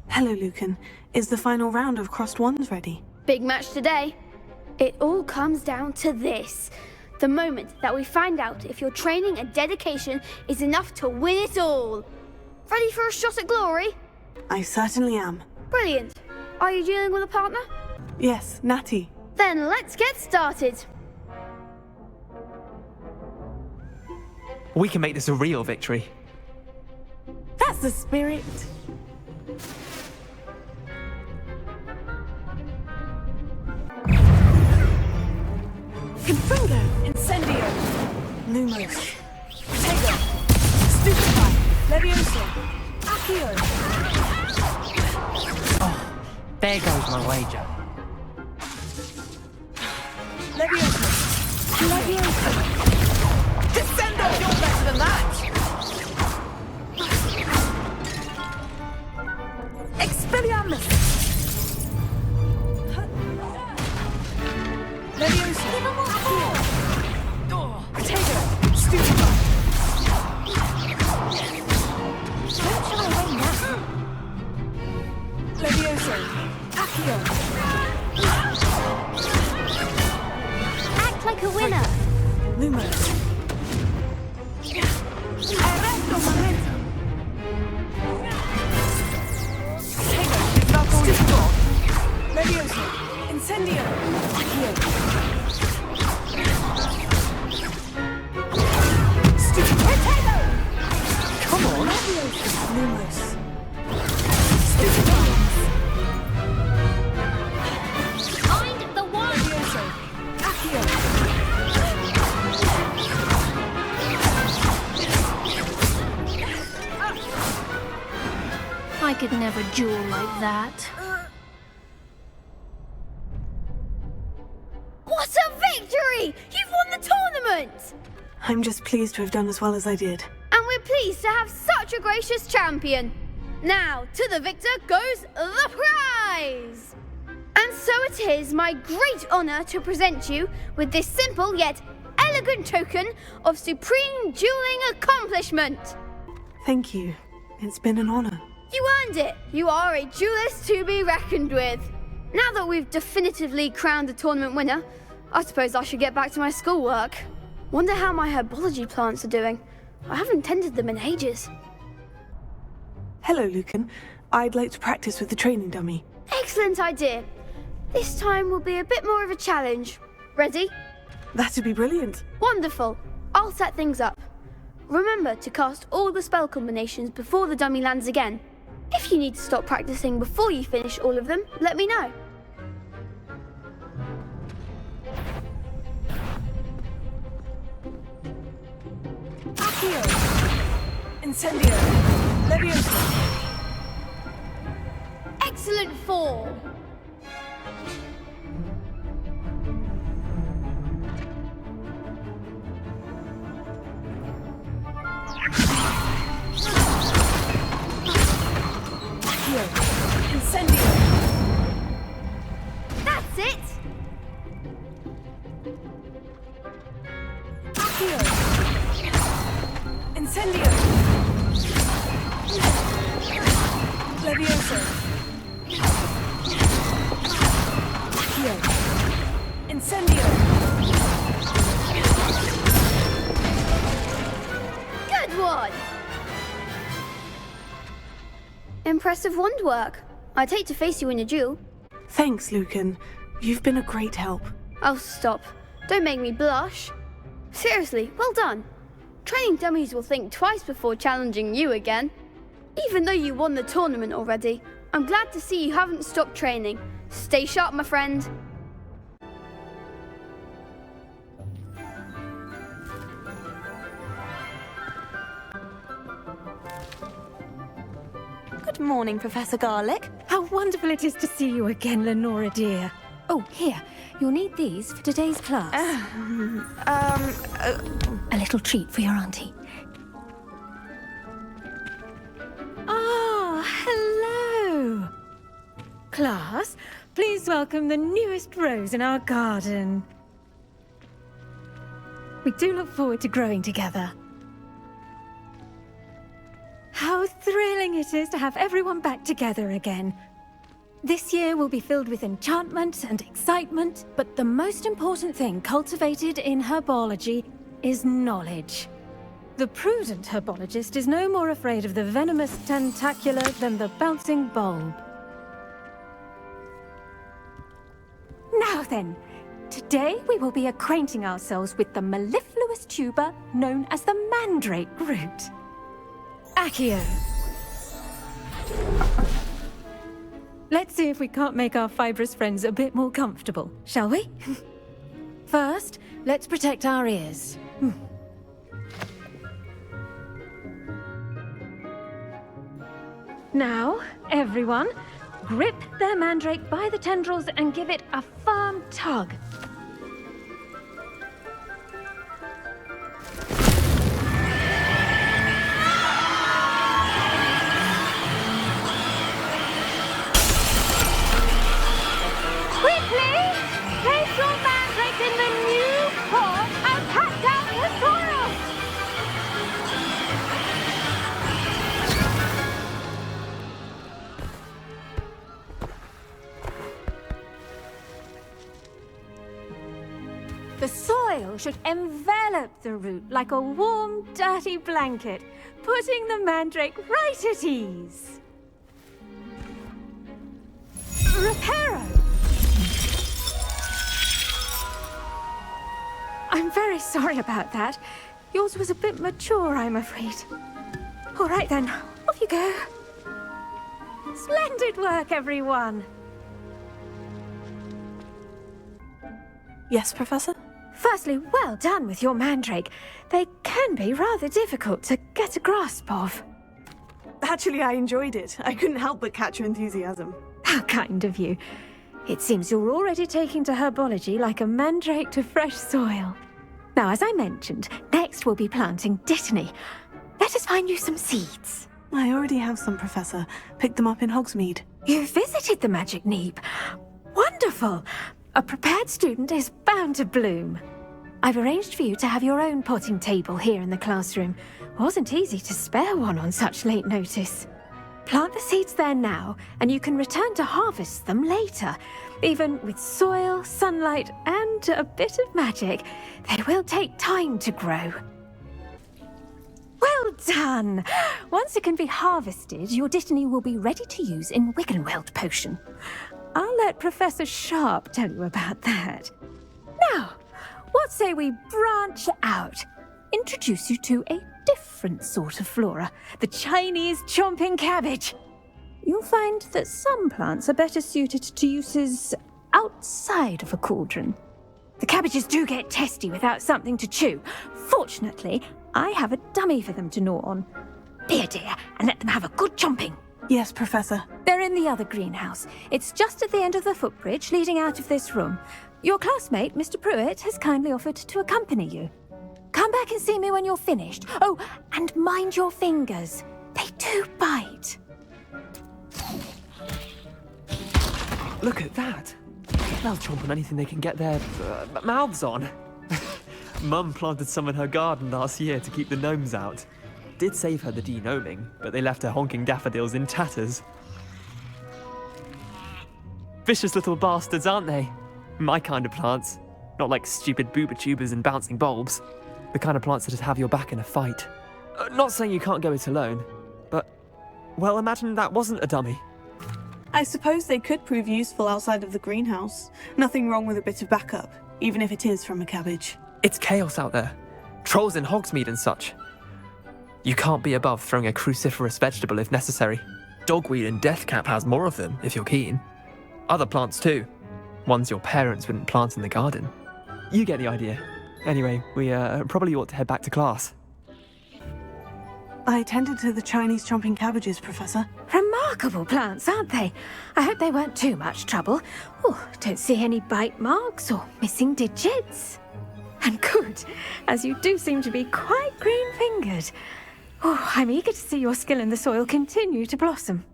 Hello, Lucan. Is the final round of crossed wands ready? Big match today. It all comes down to this. The moment that we find out if your training and dedication is enough to win it all. Ready for a shot at glory? I certainly am. Brilliant. Are you dealing with a partner? Yes, Natty. Then let's get started. We can make this a real victory. That's the spirit. Confringo! Incendio! Lumos! Tego! Stupefy! Levioso! Accio! Oh, there goes my wager. Levioso! Levioso! Descendo! You're better than that! Expelliarmus! Levioso! Accio! Tego! Stupefy! Don't shy away now! Levioso! Accio! Act like a winner. Lumos! Arresto momentum! Tego! Stupefy! Levioso! Incendio! Accio! Potato! Come on! Levioso! Lumos! Stupefy! Find the one. Levioso! Accio! I could never duel like that. What a victory! You've won the tournament! I'm just pleased to have done as well as I did. And we're pleased to have such a gracious champion. Now, to the victor goes the prize! And so it is my great honour to present you with this simple yet elegant token of supreme dueling accomplishment. Thank you. It's been an honor. You earned it. You are a duelist to be reckoned with. Now that we've definitively crowned the tournament winner, I suppose I should get back to my schoolwork. Wonder how my herbology plants are doing. I haven't tended them in ages. Hello, Lucan. I'd like to practice with the training dummy. Excellent idea. This time will be a bit more of a challenge. Ready? That'd be brilliant. Wonderful. I'll set things up. Remember to cast all the spell combinations before the dummy lands again. If you need to stop practicing before you finish all of them, let me know. Accio! Incendio! Levioso! Excellent form. Accio! Incendio! That's it. Accio! Incendio! Levioso! Accio! Incendio! Good one. Impressive wand work. I'd hate to face you in a duel. Thanks, Lucan. You've been a great help. Oh, stop. Don't make me blush. Seriously, well done. Training dummies will think twice before challenging you again. Even though you won the tournament already, I'm glad to see you haven't stopped training. Stay sharp, my friend. Good morning, Professor Garlick. How wonderful it is to see you again, Lenora dear. Oh, here, you'll need these for today's class. A little treat for your auntie. Ah, hello. Class, please welcome the newest rose in our garden. We do look forward to growing together. How thrilling it is to have everyone back together again. This year will be filled with enchantment and excitement, but the most important thing cultivated in herbology is knowledge. The prudent herbologist is no more afraid of the venomous tentacular than the bouncing bulb. Now then, today we will be acquainting ourselves with the mellifluous tuber known as the mandrake root. Accio. Let's see if we can't make our fibrous friends a bit more comfortable, shall we? First, let's protect our ears. Now, everyone, grip their mandrake by the tendrils and give it a firm tug. Quickly! Place your mandrake in the new pot and pat down the soil! The soil should envelop the root like a warm, dirty blanket, putting the mandrake right at ease. Reparo! I'm very sorry about that. Yours was a bit mature, I'm afraid. All right then, off you go. Splendid work, everyone. Yes, Professor? Firstly, well done with your mandrake. They can be rather difficult to get a grasp of. Actually, I enjoyed it. I couldn't help but catch your enthusiasm. How kind of you. It seems you're already taking to herbology like a mandrake to fresh soil. Now, as I mentioned, next we'll be planting dittany. Let us find you some seeds. I already have some, Professor. Picked them up in Hogsmeade. You visited the Magic Neep. Wonderful! A prepared student is bound to bloom. I've arranged for you to have your own potting table here in the classroom. Wasn't easy to spare one on such late notice. Plant the seeds there now, and you can return to harvest them later. Even with soil, sunlight, and a bit of magic, they will take time to grow. Well done! Once it can be harvested, your dittany will be ready to use in Wiggenweld potion. I'll let Professor Sharp tell you about that. Now, what say we branch out? Introduce you to a different sort of flora, the Chinese chomping cabbage. You'll find that some plants are better suited to uses outside of a cauldron. The cabbages do get testy without something to chew. Fortunately, I have a dummy for them to gnaw on. Be a dear and let them have a good chomping. Yes, Professor. They're in the other greenhouse. It's just at the end of the footbridge leading out of this room. Your classmate, Mr. Pruitt, has kindly offered to accompany you. Come back and see me when you're finished. Oh, and mind your fingers. They do bite. Look at that. They'll chomp on anything they can get their mouths on. Mum planted some in her garden last year to keep the gnomes out. Did save her the de-gnoming, but they left her honking daffodils in tatters. Vicious little bastards, aren't they? My kind of plants. Not like stupid booba tubers and bouncing bulbs. The kind of plants that just have your back in a fight. Not saying you can't go it alone, but, well, imagine that wasn't a dummy. I suppose they could prove useful outside of the greenhouse. Nothing wrong with a bit of backup, even if it is from a cabbage. It's chaos out there. Trolls in Hogsmeade and such. You can't be above throwing a cruciferous vegetable if necessary. Dogweed and deathcap has more of them, if you're keen. Other plants too. Ones your parents wouldn't plant in the garden. You get the idea. Anyway, we probably ought to head back to class. I attended to the Chinese chomping cabbages, Professor. Remarkable plants, aren't they? I hope they weren't too much trouble. Oh, don't see any bite marks or missing digits. And good, as you do seem to be quite green-fingered. Oh, I'm eager to see your skill in the soil continue to blossom.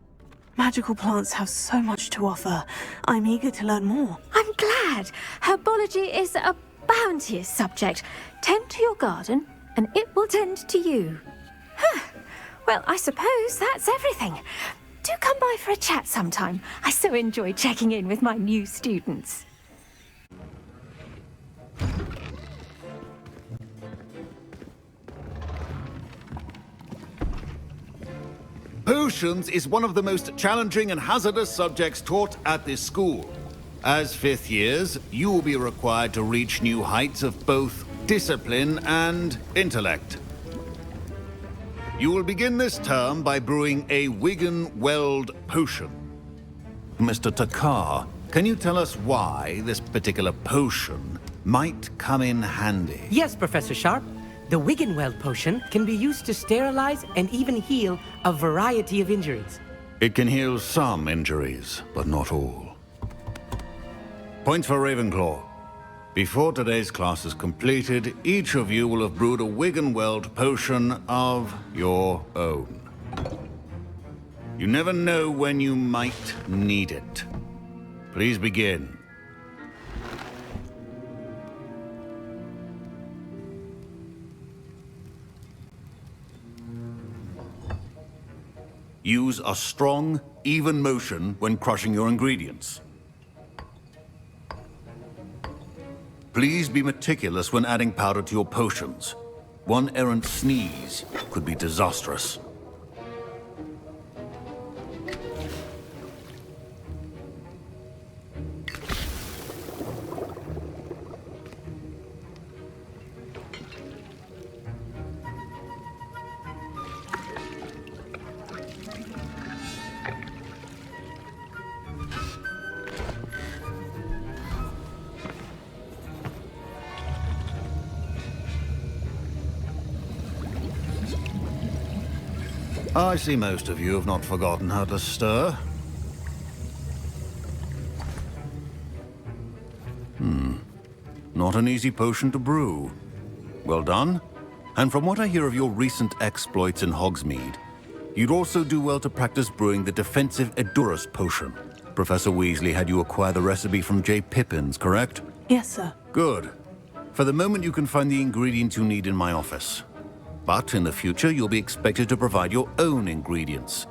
Magical plants have so much to offer. I'm eager to learn more. I'm glad. Herbology is a bounteous subject. Tend to your garden, and it will tend to you. Well, I suppose that's everything. Do come by for a chat sometime. I so enjoy checking in with my new students. Potions is one of the most challenging and hazardous subjects taught at this school. As fifth years, you will be required to reach new heights of both discipline and intellect. You will begin this term by brewing a Wiggenweld potion. Mr. Takar, can you tell us why this particular potion might come in handy? Yes, Professor Sharp. The Wiggenweld potion can be used to sterilize and even heal a variety of injuries. It can heal some injuries, but not all. Points for Ravenclaw. Before today's class is completed, each of you will have brewed a Wiggenweld potion of your own. You never know when you might need it. Please begin. Use a strong, even motion when crushing your ingredients. Please be meticulous when adding powder to your potions. One errant sneeze could be disastrous. I see most of you have not forgotten how to stir. Not an easy potion to brew. Well done. And from what I hear of your recent exploits in Hogsmeade, you'd also do well to practice brewing the defensive Edurus potion. Professor Weasley had you acquire the recipe from J. Pippin's, correct? Yes, sir. Good. For the moment, you can find the ingredients you need in my office. But in the future, you'll be expected to provide your own ingredients.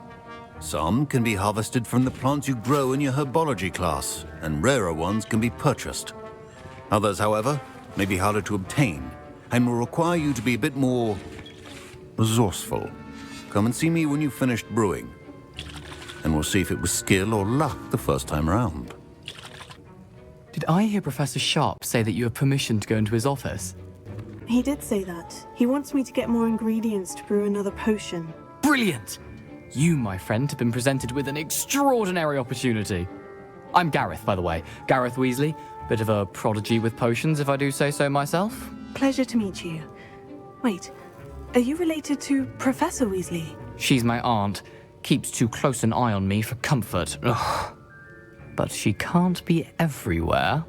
Some can be harvested from the plants you grow in your herbology class, and rarer ones can be purchased. Others, however, may be harder to obtain, and will require you to be a bit more resourceful. Come and see me when you've finished brewing, and we'll see if it was skill or luck the first time round. Did I hear Professor Sharp say that you have permission to go into his office? He did say that. He wants me to get more ingredients to brew another potion. Brilliant! You, my friend, have been presented with an extraordinary opportunity. I'm Gareth, by the way. Gareth Weasley. Bit of a prodigy with potions, if I do say so myself. Pleasure to meet you. Wait, are you related to Professor Weasley? She's my aunt. Keeps too close an eye on me for comfort. Ugh. But she can't be everywhere.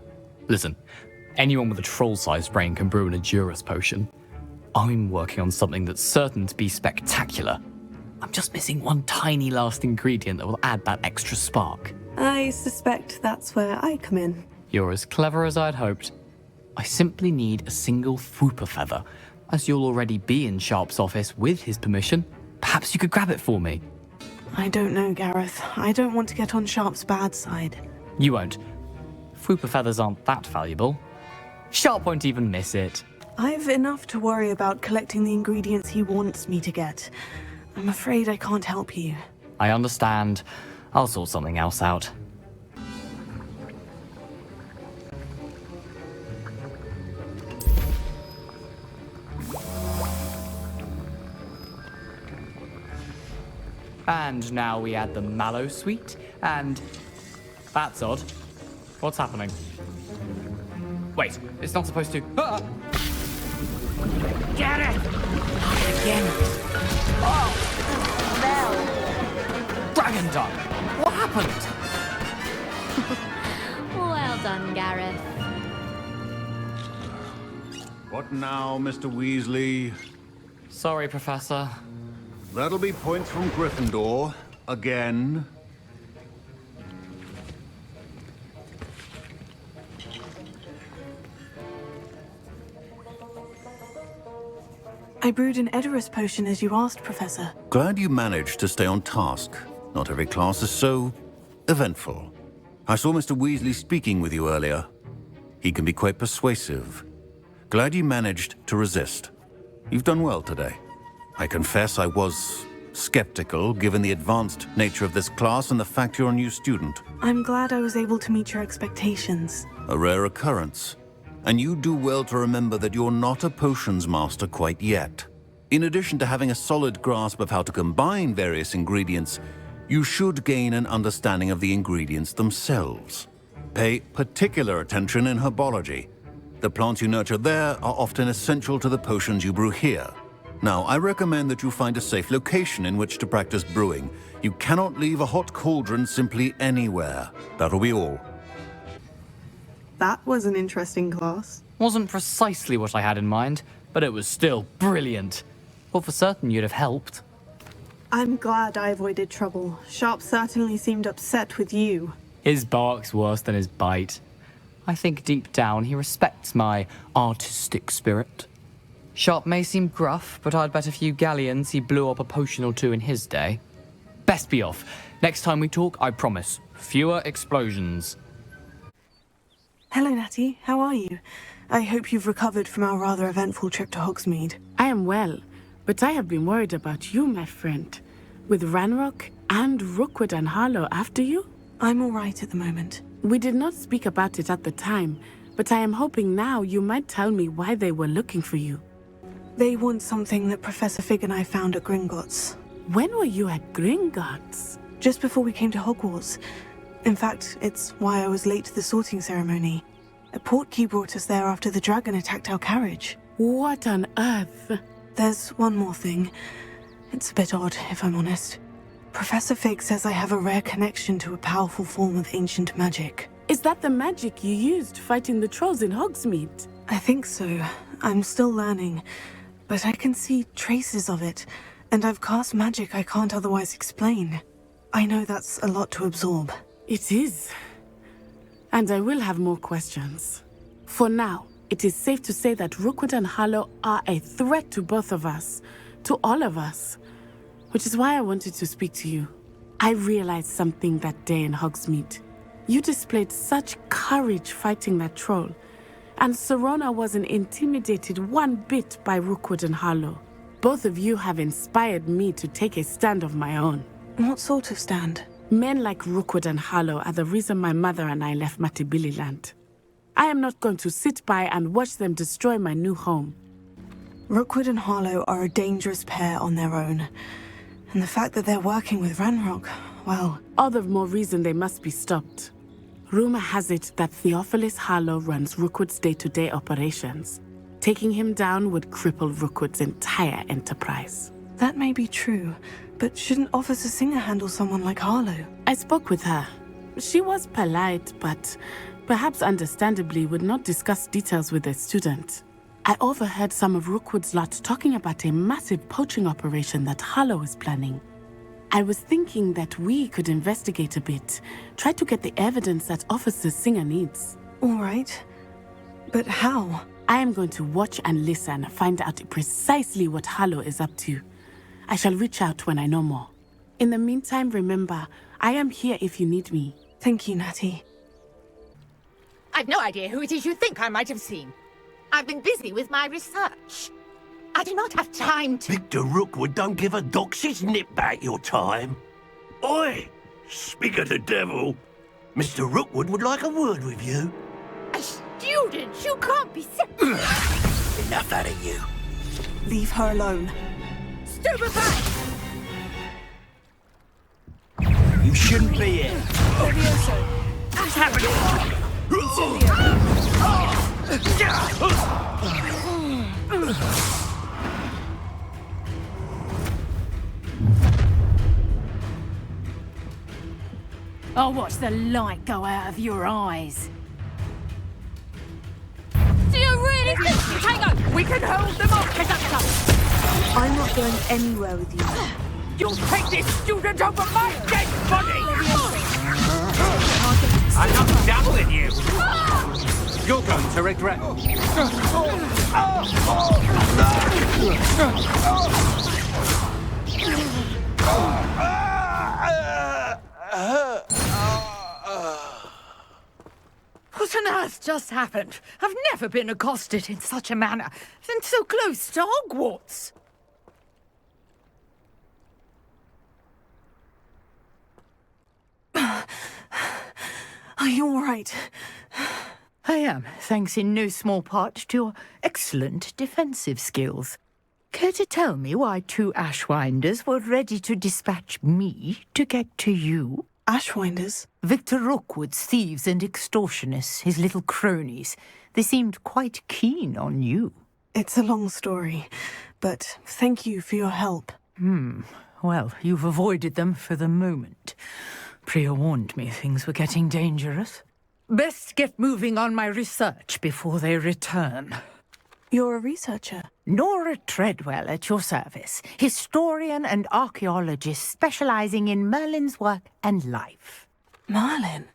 Listen, anyone with a troll-sized brain can brew an Edurus potion. I'm working on something that's certain to be spectacular. I'm just missing one tiny last ingredient that will add that extra spark. I suspect that's where I come in. You're as clever as I'd hoped. I simply need a single Fwooper feather. As you'll already be in Sharp's office with his permission, perhaps you could grab it for me. I don't know, Gareth. I don't want to get on Sharp's bad side. You won't. Fwooper feathers aren't that valuable. Sharp won't even miss it. I've enough to worry about collecting the ingredients he wants me to get. I'm afraid I can't help you. I understand. I'll sort something else out. And now we add the mallow sweet, and... That's odd. What's happening? Wait, it's not supposed to... Ah! Get it! Again. Dragon Dung! What happened? Well done, Gareth. What now, Mr. Weasley? Sorry, Professor. That'll be points from Gryffindor. Again. I brewed an Edorus potion as you asked, Professor. Glad you managed to stay on task. Not every class is so eventful. I saw Mr. Weasley speaking with you earlier. He can be quite persuasive. Glad you managed to resist. You've done well today. I confess I was skeptical, given the advanced nature of this class and the fact you're a new student. I'm glad I was able to meet your expectations. A rare occurrence. And you do well to remember that you're not a potions master quite yet. In addition to having a solid grasp of how to combine various ingredients, you should gain an understanding of the ingredients themselves. Pay particular attention in herbology. The plants you nurture there are often essential to the potions you brew here. Now, I recommend that you find a safe location in which to practice brewing. You cannot leave a hot cauldron simply anywhere. That'll be all. That was an interesting class. Wasn't precisely what I had in mind, but it was still brilliant. Well, for certain you'd have helped. I'm glad I avoided trouble. Sharp certainly seemed upset with you. His bark's worse than his bite. I think deep down he respects my artistic spirit. Sharp may seem gruff, but I'd bet a few galleons he blew up a potion or two in his day. Best be off. Next time we talk, I promise, fewer explosions. Hello, Natty. How are you? I hope you've recovered from our rather eventful trip to Hogsmeade. I am well, but I have been worried about you, my friend. With Ranrock and Rookwood and Harlow after you? I'm all right at the moment. We did not speak about it at the time, but I am hoping now you might tell me why they were looking for you. They want something that Professor Fig and I found at Gringotts. When were you at Gringotts? Just before we came to Hogwarts. In fact, it's why I was late to the sorting ceremony. A portkey brought us there after the dragon attacked our carriage. What on earth? There's one more thing. It's a bit odd, if I'm honest. Professor Fig says I have a rare connection to a powerful form of ancient magic. Is that the magic you used fighting the trolls in Hogsmeade? I think so. I'm still learning, but I can see traces of it, and I've cast magic I can't otherwise explain. I know that's a lot to absorb. It is. And I will have more questions. For now, it is safe to say that Rookwood and Harlow are a threat to both of us, to all of us. Which is why I wanted to speak to you. I realized something that day in Hogsmeade. You displayed such courage fighting that troll, and Serona wasn't intimidated one bit by Rookwood and Harlow. Both of you have inspired me to take a stand of my own. What sort of stand? Men like Rookwood and Harlow are the reason my mother and I left Matabeleland. I am not going to sit by and watch them destroy my new home. Rookwood and Harlow are a dangerous pair on their own. And the fact that they're working with Ranrock, well... All the more reason they must be stopped. Rumor has it that Theophilus Harlow runs Rookwood's day-to-day operations. Taking him down would cripple Rookwood's entire enterprise. That may be true, but shouldn't Officer Singer handle someone like Harlow? I spoke with her. She was polite, but perhaps understandably would not discuss details with a student. I overheard some of Rookwood's lot talking about a massive poaching operation that Harlow is planning. I was thinking that we could investigate a bit, try to get the evidence that Officer Singer needs. All right. But how? I am going to watch and listen, find out precisely what Harlow is up to. I shall reach out when I know more. In the meantime, remember, I am here if you need me. Thank you, Natty. I've no idea who it is you think I might have seen. I've been busy with my research. I do not have time to... Victor Rookwood don't give a doxy's nip back your time. Oi! Speak of the devil. Mr. Rookwood would like a word with you. A student? You can't be serious. Enough out of you. Leave her alone. Stupefy! You shouldn't be here. What's happening? I'll watch the light go out of your eyes. Do you really think you take over? We can hold them off, Conductor! I'm not going anywhere with you. You'll take this student over my dead body! Can't get I'm not done with you! You're going to regret... What on earth just happened? I've never been accosted in such a manner, and so close to Hogwarts. Are you all right? I am, thanks in no small part to your excellent defensive skills. Care to tell me why 2 Ashwinders were ready to dispatch me to get to you? Ashwinders? Victor Rookwood's thieves and extortionists, his little cronies. They seemed quite keen on you. It's a long story, but thank you for your help. Well, you've avoided them for the moment. Priya warned me things were getting dangerous. Best get moving on my research before they return. You're a researcher? Nora Treadwell at your service, historian and archaeologist specializing in Merlin's work and life. Merlin?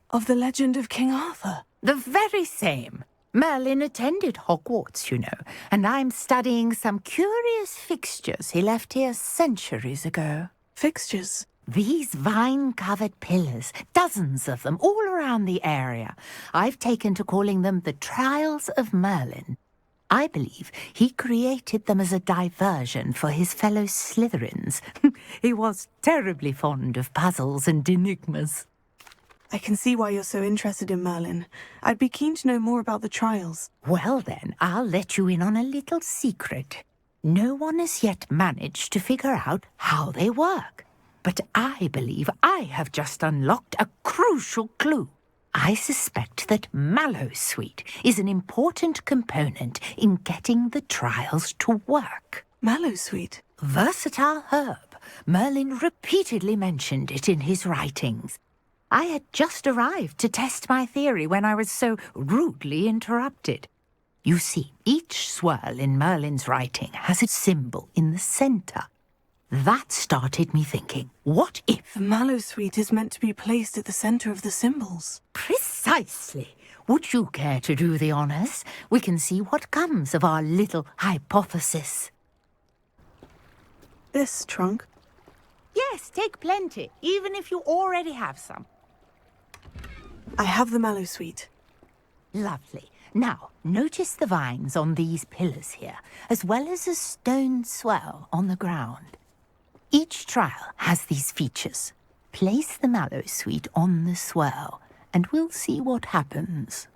Of the legend of King Arthur? The very same. Merlin attended Hogwarts, you know, and I'm studying some curious fixtures he left here centuries ago. Fixtures? These vine-covered pillars, dozens of them, all around the area. I've taken to calling them the Trials of Merlin. I believe he created them as a diversion for his fellow Slytherins. He was terribly fond of puzzles and enigmas. I can see why you're so interested in Merlin. I'd be keen to know more about the trials. Well then, I'll let you in on a little secret. No one has yet managed to figure out how they work. But I believe I have just unlocked a crucial clue. I suspect that Mallowsweet is an important component in getting the trials to work. Mallowsweet? Versatile herb. Merlin repeatedly mentioned it in his writings. I had just arrived to test my theory when I was so rudely interrupted. You see, each swirl in Merlin's writing has a symbol in the centre. That started me thinking, what if... The Mallowsweet is meant to be placed at the centre of the symbols. Precisely. Would you care to do the honours? We can see what comes of our little hypothesis. This trunk? Yes, take plenty, even if you already have some. I have the Mallowsweet. Lovely. Now, notice the vines on these pillars here, as well as a stone swell on the ground. Each trial has these features. Place the Mallowsweet on the swirl, and we'll see what happens.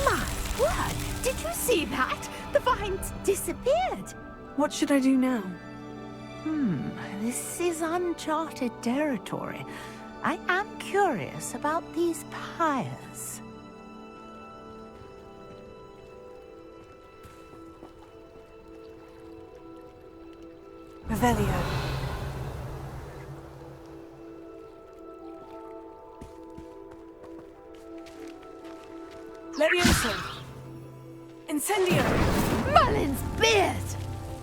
My word! Did you see that? The vines disappeared! What should I do now? This is uncharted territory. I am curious about these pyres. Revelio. Levioso. Incendio. Merlin's beard!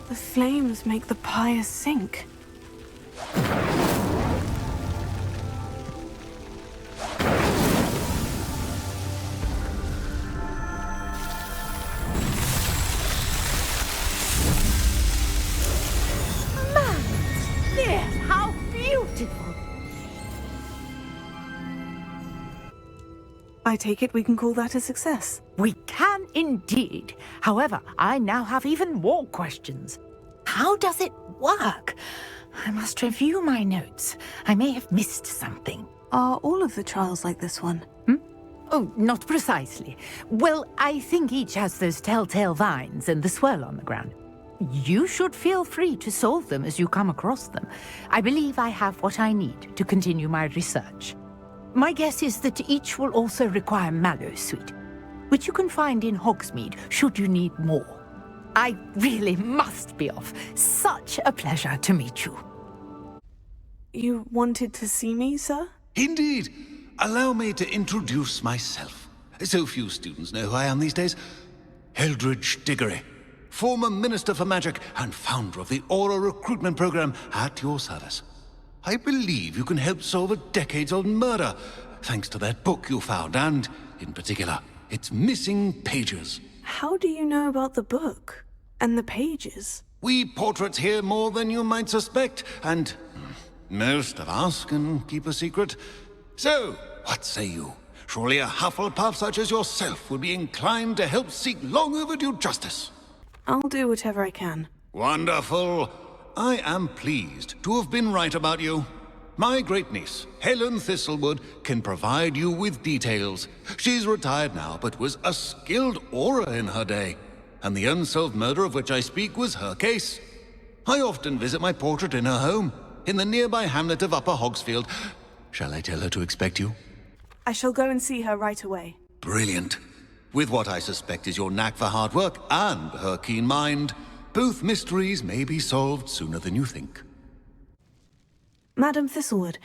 The flames make the pyre sink. How beautiful! I take it we can call that a success. We can indeed. However, I now have even more questions. How does it work? I must review my notes. I may have missed something. Are all of the trials like this one? Oh, not precisely. Well, I think each has those telltale vines and the swirl on the ground. You should feel free to solve them as you come across them. I believe I have what I need to continue my research. My guess is that each will also require Mallowsweet, which you can find in Hogsmeade should you need more. I really must be off. Such a pleasure to meet you. You wanted to see me, sir? Indeed. Allow me to introduce myself. So few students know who I am these days. Eldridge Diggory, former Minister for Magic and founder of the Aura Recruitment Program, at your service. I believe you can help solve a decades-old murder, thanks to that book you found, and, in particular, its missing pages. How do you know about the book? And the pages? We portraits hear more than you might suspect, and most of us can keep a secret. So, what say you? Surely a Hufflepuff such as yourself would be inclined to help seek long overdue justice. I'll do whatever I can. Wonderful. I am pleased to have been right about you. My great-niece, Helen Thistlewood, can provide you with details. She's retired now, but was a skilled aura in her day. And the unsolved murder of which I speak was her case. I often visit my portrait in her home, in the nearby hamlet of Upper Hogsfield. Shall I tell her to expect you? I shall go and see her right away. Brilliant. With what I suspect is your knack for hard work and her keen mind, both mysteries may be solved sooner than you think. Madam Thistlewood,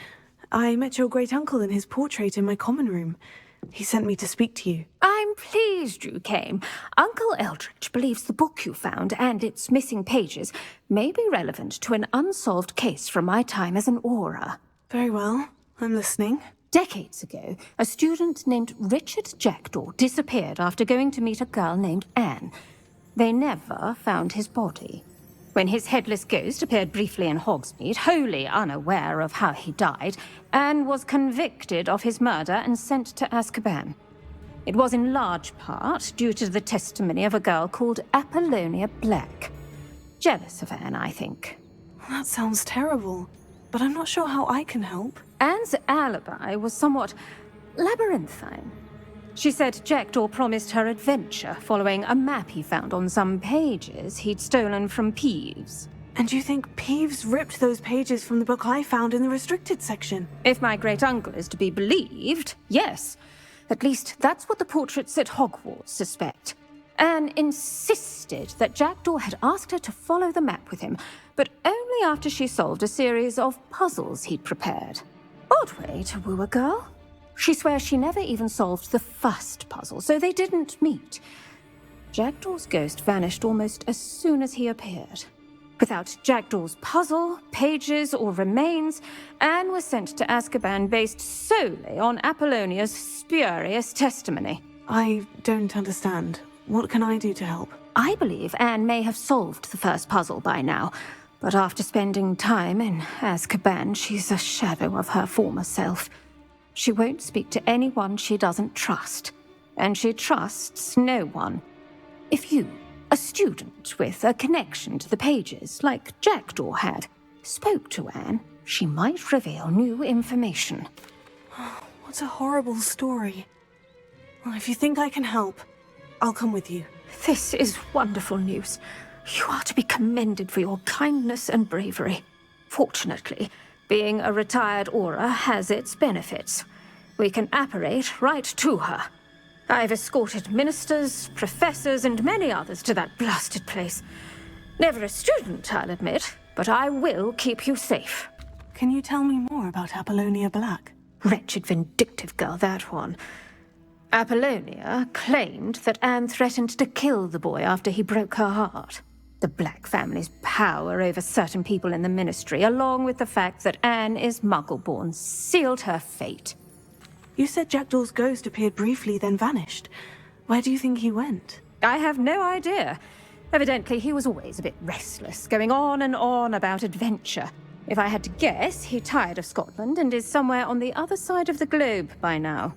I met your great-uncle in his portrait in my common room. He sent me to speak to you. I'm pleased you came. Uncle Eldridge believes the book you found and its missing pages may be relevant to an unsolved case from my time as an aura. Very well. I'm listening. Decades ago, a student named Richard Jackdaw disappeared after going to meet a girl named Anne. They never found his body. When his headless ghost appeared briefly in Hogsmeade, wholly unaware of how he died, Anne was convicted of his murder and sent to Azkaban. It was in large part due to the testimony of a girl called Apollonia Black. Jealous of Anne, I think. That sounds terrible, but I'm not sure how I can help. Anne's alibi was somewhat labyrinthine. She said Jackdaw promised her adventure following a map he found on some pages he'd stolen from Peeves. And you think Peeves ripped those pages from the book I found in the restricted section? If my great-uncle is to be believed, yes. At least that's what the portraits at Hogwarts suspect. Anne insisted that Jackdaw had asked her to follow the map with him, but only after she solved a series of puzzles he'd prepared. Odd way to woo a girl. She swears she never even solved the first puzzle, so they didn't meet. Jackdaw's ghost vanished almost as soon as he appeared. Without Jackdaw's puzzle, pages, or remains, Anne was sent to Azkaban based solely on Apollonia's spurious testimony. I don't understand. What can I do to help? I believe Anne may have solved the first puzzle by now, but after spending time in Azkaban, she's a shadow of her former self. She won't speak to anyone she doesn't trust, and she trusts no one. If you, a student with a connection to the pages, like Jackdaw had, spoke to Anne, she might reveal new information. What a horrible story. Well, if you think I can help, I'll come with you. This is wonderful news. You are to be commended for your kindness and bravery. Fortunately, being a retired aura has its benefits. We can apparate right to her. I've escorted ministers, professors, and many others to that blasted place. Never a student, I'll admit, but I will keep you safe. Can you tell me more about Apollonia Black? Wretched, vindictive girl, that one. Apollonia claimed that Anne threatened to kill the boy after he broke her heart. The Black family's power over certain people in the Ministry, along with the fact that Anne is Muggle-born, sealed her fate. You said Jackdaw's ghost appeared briefly, then vanished. Where do you think he went? I have no idea. Evidently, he was always a bit restless, going on and on about adventure. If I had to guess, he tired of Scotland and is somewhere on the other side of the globe by now.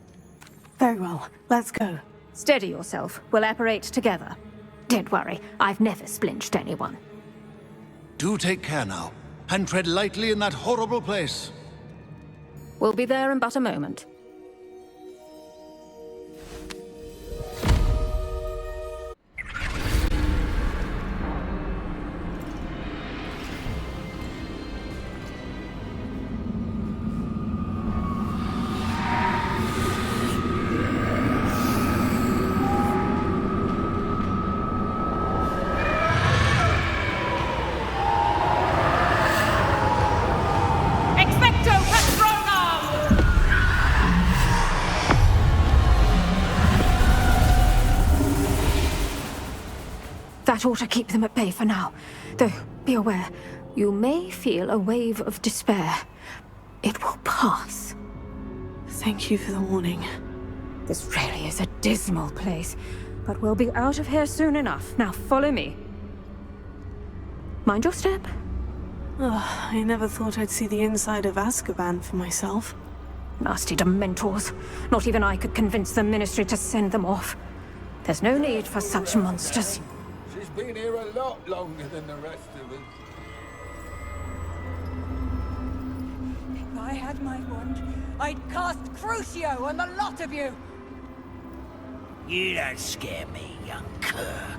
Very well, let's go. Steady yourself. We'll apparate together. Don't worry, I've never splinched anyone. Do take care now, and tread lightly in that horrible place. We'll be there in but a moment. That ought to keep them at bay for now. Though, be aware, you may feel a wave of despair. It will pass. Thank you for the warning. This really is a dismal place, but we'll be out of here soon enough. Now follow me. Mind your step. Oh, I never thought I'd see the inside of Azkaban for myself. Nasty Dementors. Not even I could convince the Ministry to send them off. There's no need for such monsters. She's been here a lot longer than the rest of us. If I had my wand, I'd cast Crucio on the lot of you! You don't scare me, young cur.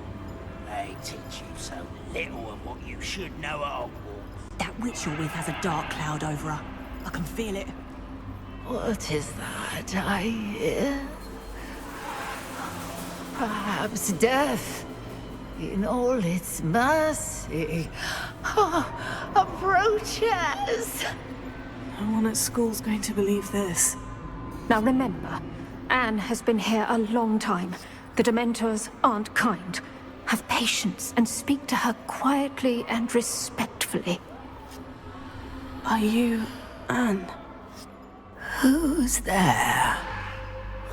They teach you so little of what you should know at Hogwarts. That witch you're with has a dark cloud over her. I can feel it. What is that I hear? Perhaps death, in all its mercy, approaches. No one at school's going to believe this. Now remember, Anne has been here a long time. The Dementors aren't kind. Have patience and speak to her quietly and respectfully. Are you Anne? Who's there?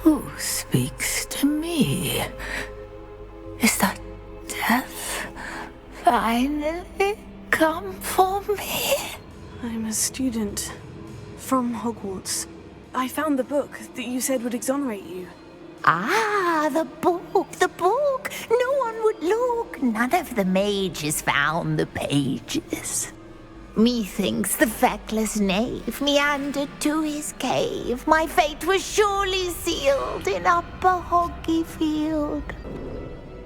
Who speaks to me? Is that death finally come for me? I'm a student from Hogwarts. I found the book that you said would exonerate you. Ah, the book, the book! No one would look. None of the mages found the pages. Methinks the feckless knave meandered to his cave. My fate was surely sealed in Upper Hoggyfield.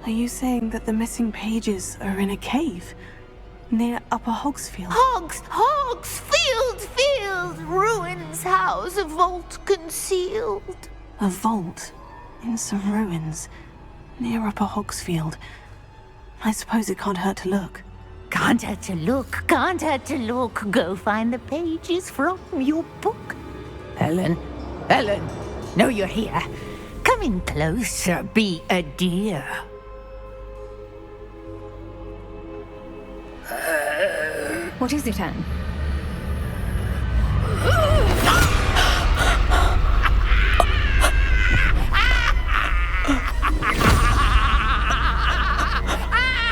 Are you saying that the missing pages are in a cave near Upper Hogsfield? Field! Ruins house, a vault concealed. A vault in some ruins near Upper Hogsfield. I suppose it can't hurt to look. Can't hurt to look. Go find the pages from your book. Helen, know you're here. Come in closer, be a dear. What is it, Anne?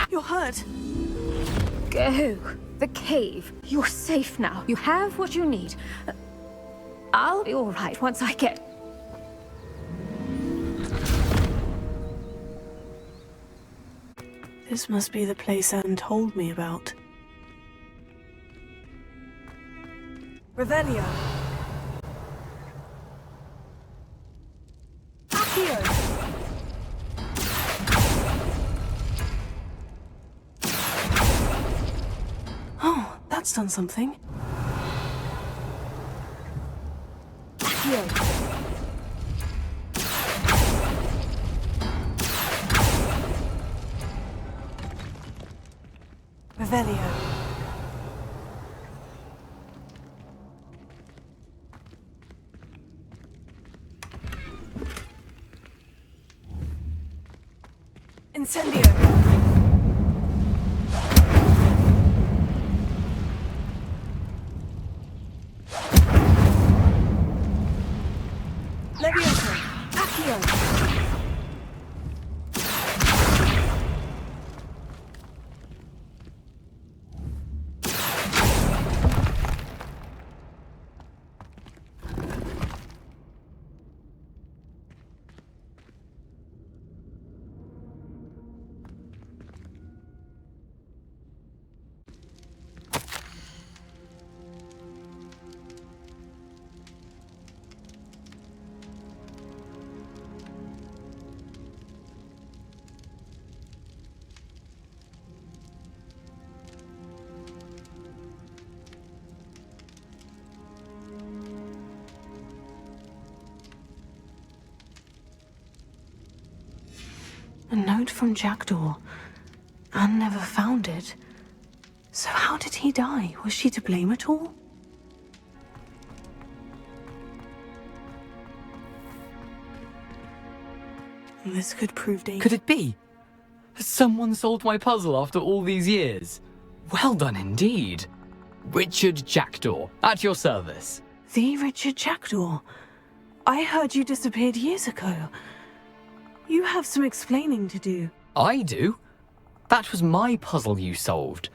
You're hurt. Go. The cave. You're safe now. You have what you need. I'll be all right once I get... This must be the place Anne told me about. Revelio. Accio. Oh, that's done something. Accio. Revelio. Incendio. Leviosa. Accio. A note from Jackdaw. Anne never found it. So how did he die? Was she to blame at all? This could prove dangerous. Could it be? Someone solved my puzzle after all these years. Well done indeed. Richard Jackdaw, at your service. The Richard Jackdaw? I heard you disappeared years ago. You have some explaining to do. I do? That was my puzzle you solved.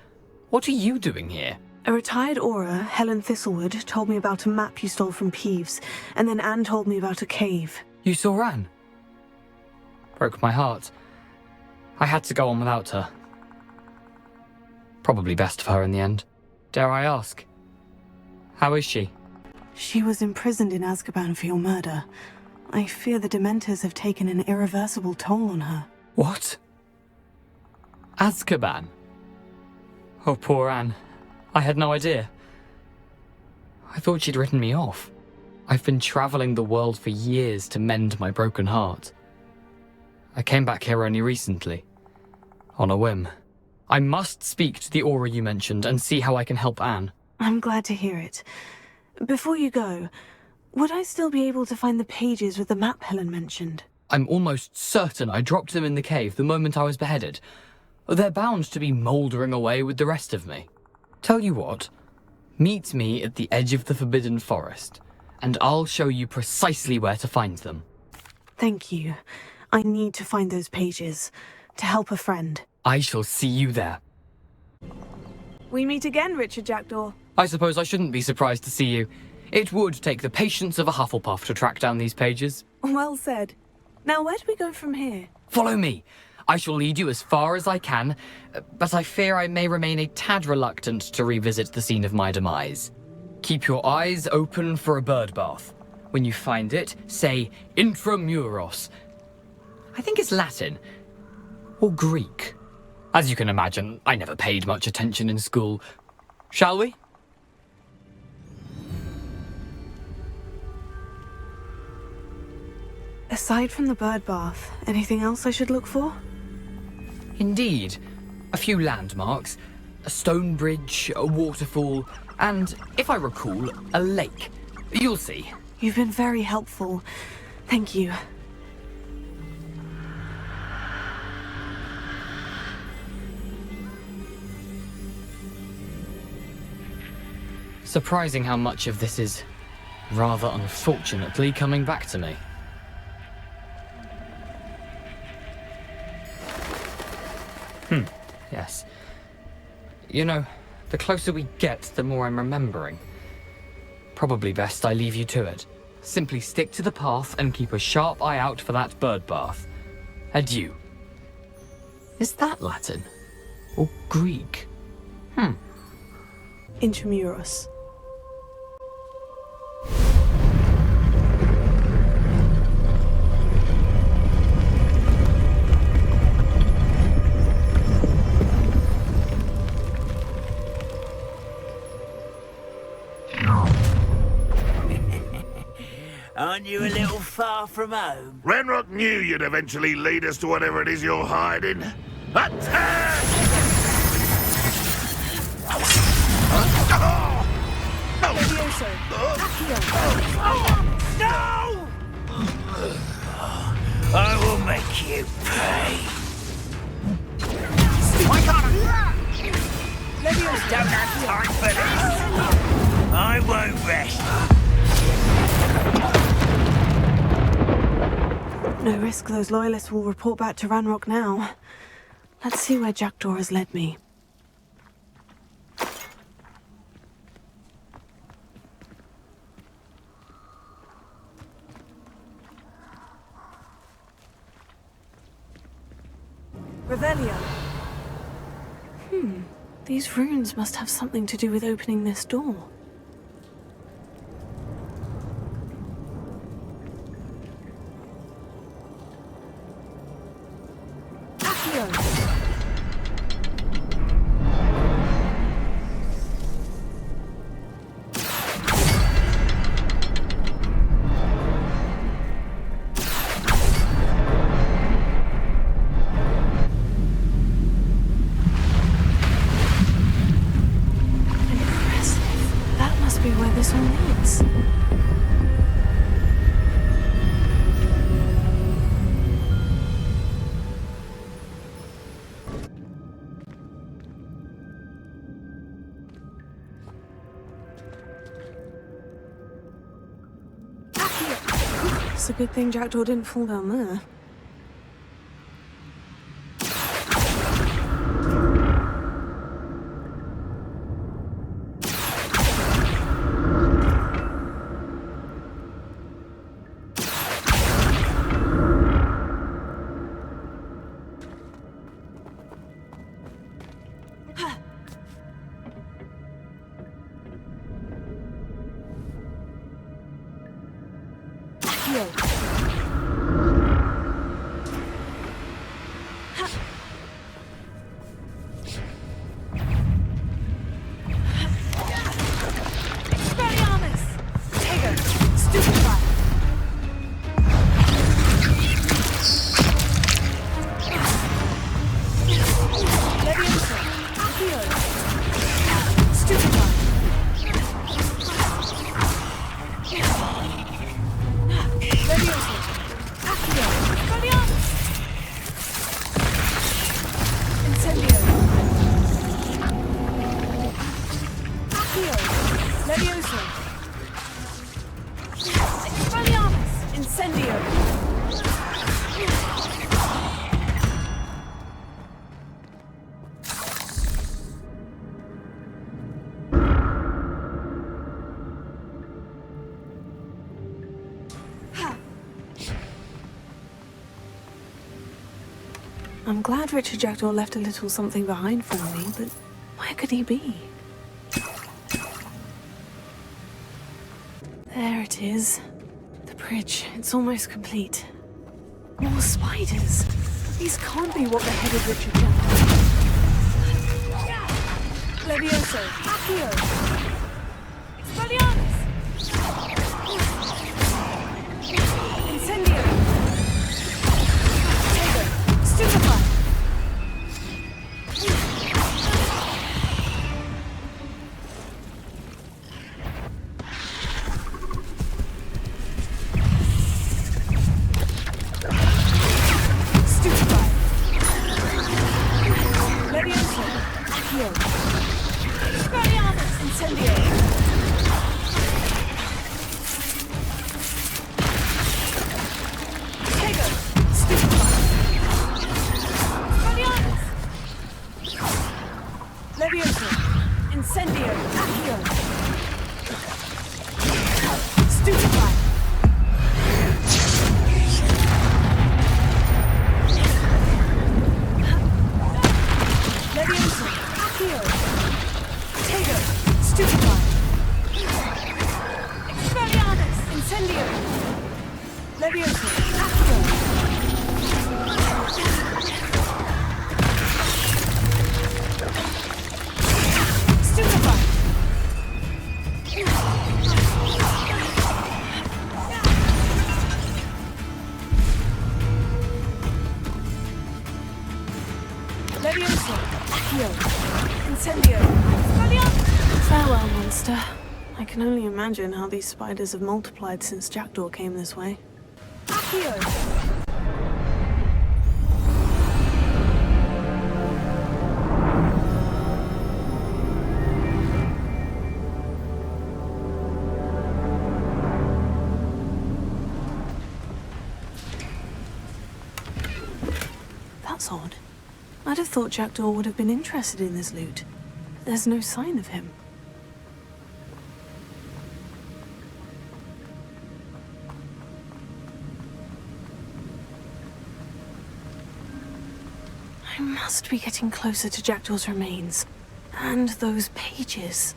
What are you doing here? A retired Aura, Helen Thistlewood, told me about a map you stole from Peeves, and then Anne told me about a cave. You saw Anne? Broke my heart. I had to go on without her. Probably best for her in the end. Dare I ask? How is she? She was imprisoned in Azkaban for your murder. I fear the Dementors have taken an irreversible toll on her. What? Azkaban? Oh, poor Anne. I had no idea. I thought she'd written me off. I've been traveling the world for years to mend my broken heart. I came back here only recently. On a whim. I must speak to the Aura you mentioned and see how I can help Anne. I'm glad to hear it. Before you go, would I still be able to find the pages with the map Helen mentioned? I'm almost certain I dropped them in the cave the moment I was beheaded. They're bound to be mouldering away with the rest of me. Tell you what, meet me at the edge of the Forbidden Forest, and I'll show you precisely where to find them. Thank you. I need to find those pages, to help a friend. I shall see you there. We meet again, Richard Jackdaw. I suppose I shouldn't be surprised to see you. It would take the patience of a Hufflepuff to track down these pages. Well said. Now where do we go from here? Follow me. I shall lead you as far as I can, but I fear I may remain a tad reluctant to revisit the scene of my demise. Keep your eyes open for a bird bath. When you find it, say Intramuros. I think it's Latin. Or Greek. As you can imagine, I never paid much attention in school. Shall we? Aside from the bird bath, anything else I should look for? Indeed. A few landmarks, a stone bridge, a waterfall, and, if I recall, a lake. You'll see. You've been very helpful. Thank you. Surprising how much of this is, rather unfortunately, coming back to me. Yes. You know, the closer we get, the more I'm remembering. Probably best I leave you to it. Simply stick to the path and keep a sharp eye out for that bird bath. Adieu. Is that Latin? Or Greek? Intramuros. Aren't you a little far from home? Ranrock knew you'd eventually lead us to whatever it is you're hiding. Attack! No! I will make you pay. My God! Leviosa don't have time for this. I won't rest. No risk those loyalists will report back to Ranrock now. Let's see where Jackdaw has led me. Revelio. These runes must have something to do with opening this door. It's a good thing Jackdaw didn't fall down there. I'm glad Richard Jackdaw left a little something behind for me, but where could he be? There it is. The bridge. It's almost complete. More spiders. These can't be what beheaded Richard Jackdaw. Levioso! Accio! Expelliarmus! Incendio! Tego! Stupefy! Farewell, monster. I can only imagine how these spiders have multiplied since Jackdaw came this way. That's odd. I'd have thought Jackdaw would have been interested in this loot. There's no sign of him. I must be getting closer to Jackdaw's remains. And those pages.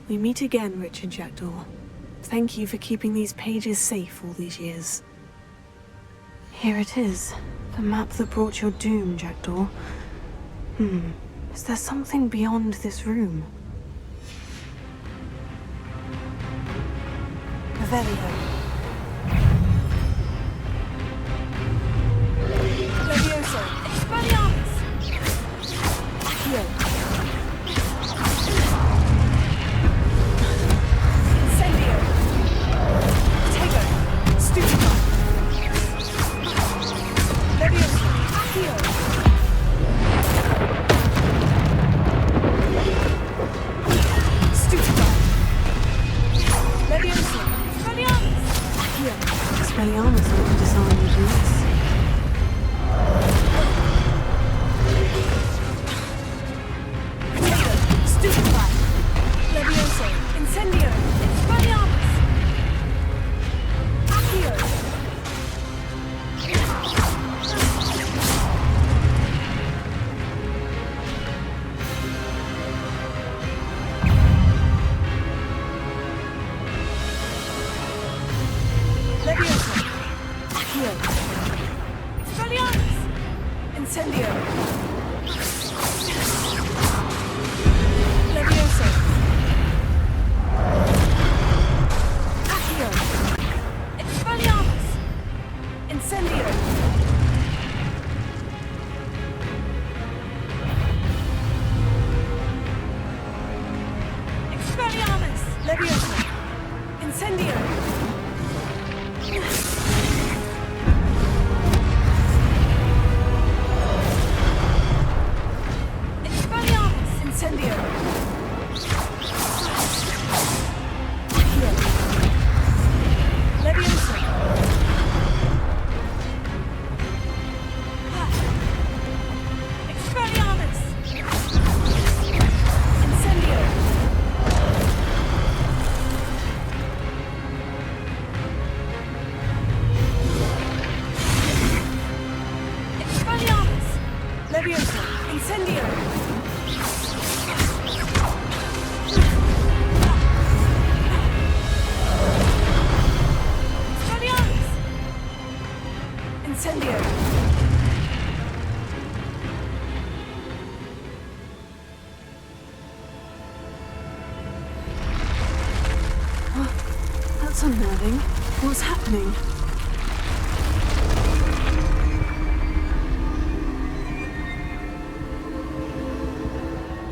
We meet again, Richard Jackdaw. Thank you for keeping these pages safe all these years. Here it is. The map that brought your doom, Jackdaw. Is there something beyond this room? Revelio. Levioso! Expelliarmus! Accio! Incendio! Tego! Stupefy! Levioso! Accio! Incendio! Levioso! Accio! Expelliarmus! Incendio! Expelliarmus! Levioso! Incendio! Expelliarmus! Incendio! Accio! Levioso! Expelliarmus! Incendio! Expelliarmus! Levioso! Incendio! Expelliarmus! Incendio! Oh, that's unnerving. What's happening?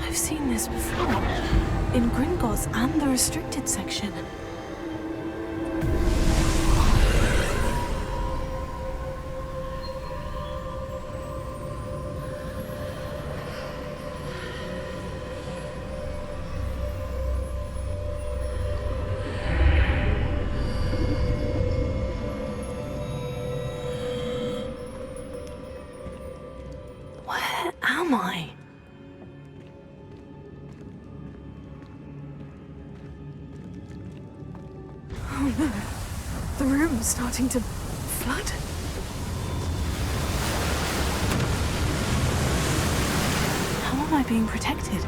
I've seen this before. In Gringotts and the restricted section. Where am I? Oh no. The room's starting to flood. How am I being protected?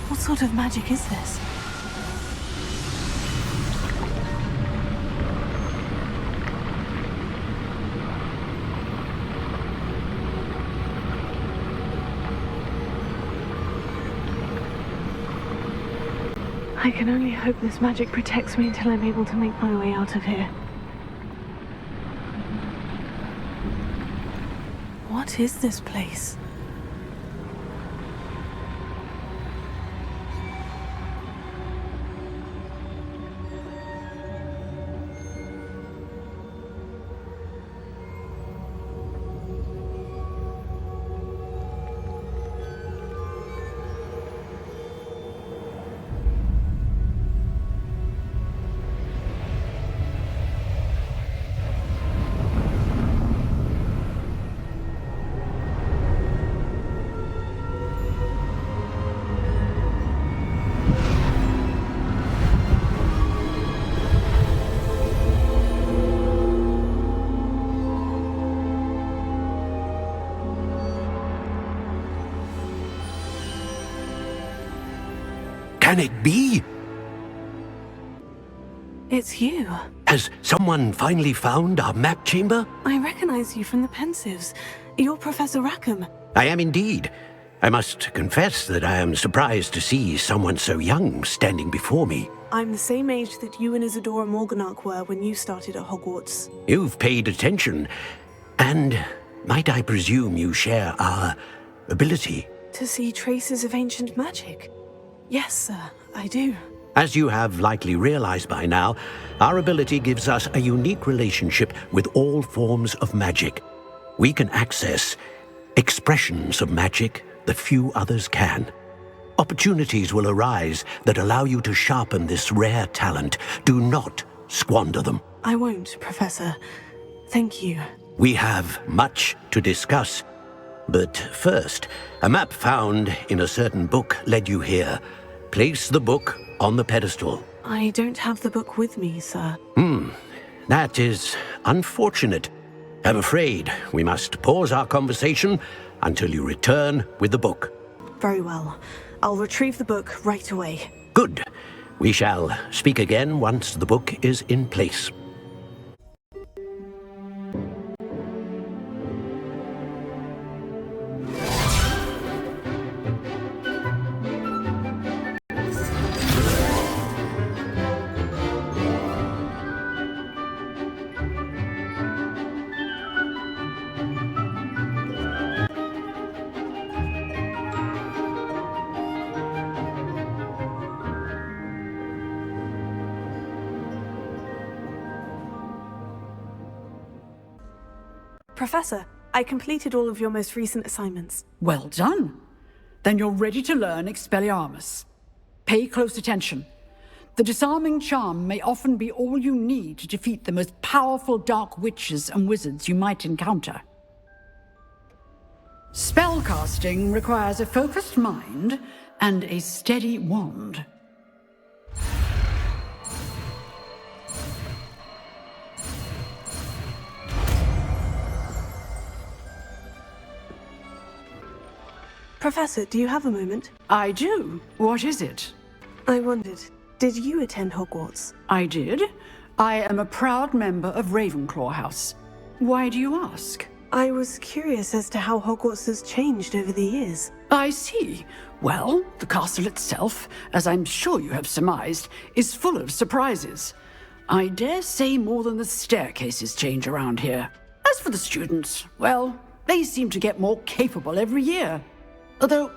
What sort of magic is this? I can only hope this magic protects me until I'm able to make my way out of here. What is this place? Can it be? It's you. Has someone finally found our map chamber? I recognize you from the Pensives. You're Professor Rackham. I am indeed. I must confess that I am surprised to see someone so young standing before me. I'm the same age that you and Isadora Morganach were when you started at Hogwarts. You've paid attention, and might I presume you share our ability? To see traces of ancient magic? Yes, sir, I do. As you have likely realized by now, our ability gives us a unique relationship with all forms of magic. We can access expressions of magic that few others can. Opportunities will arise that allow you to sharpen this rare talent. Do not squander them. I won't, Professor. Thank you. We have much to discuss. But first, a map found in a certain book led you here. Place the book on the pedestal. I don't have the book with me, sir. That is unfortunate. I'm afraid we must pause our conversation until you return with the book. Very well. I'll retrieve the book right away. Good. We shall speak again once the book is in place. Professor, I completed all of your most recent assignments. Well done. Then you're ready to learn Expelliarmus. Pay close attention. The disarming charm may often be all you need to defeat the most powerful dark witches and wizards you might encounter. Spellcasting requires a focused mind and a steady wand. Professor, do you have a moment? I do. What is it? I wondered, did you attend Hogwarts? I did. I am a proud member of Ravenclaw House. Why do you ask? I was curious as to how Hogwarts has changed over the years. I see. Well, the castle itself, as I'm sure you have surmised, is full of surprises. I dare say more than the staircases change around here. As for the students, well, they seem to get more capable every year. Although,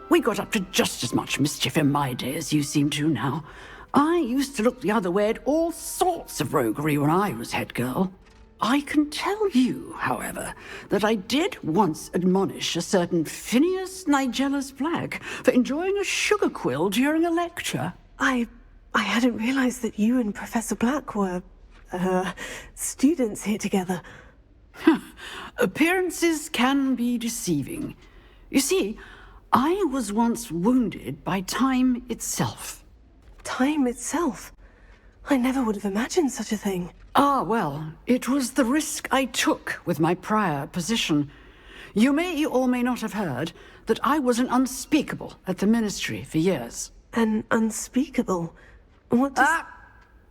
we got up to just as much mischief in my day as you seem to now. I used to look the other way at all sorts of roguery when I was head girl. I can tell you, however, that I did once admonish a certain Phineas Nigellus Black for enjoying a sugar quill during a lecture. I hadn't realized that you and Professor Black were, students here together. Appearances can be deceiving. You see, I was once wounded by time itself. Time itself? I never would have imagined such a thing. Ah, well, it was the risk I took with my prior position. You may or may not have heard that I was an unspeakable at the Ministry for years. An unspeakable? What does...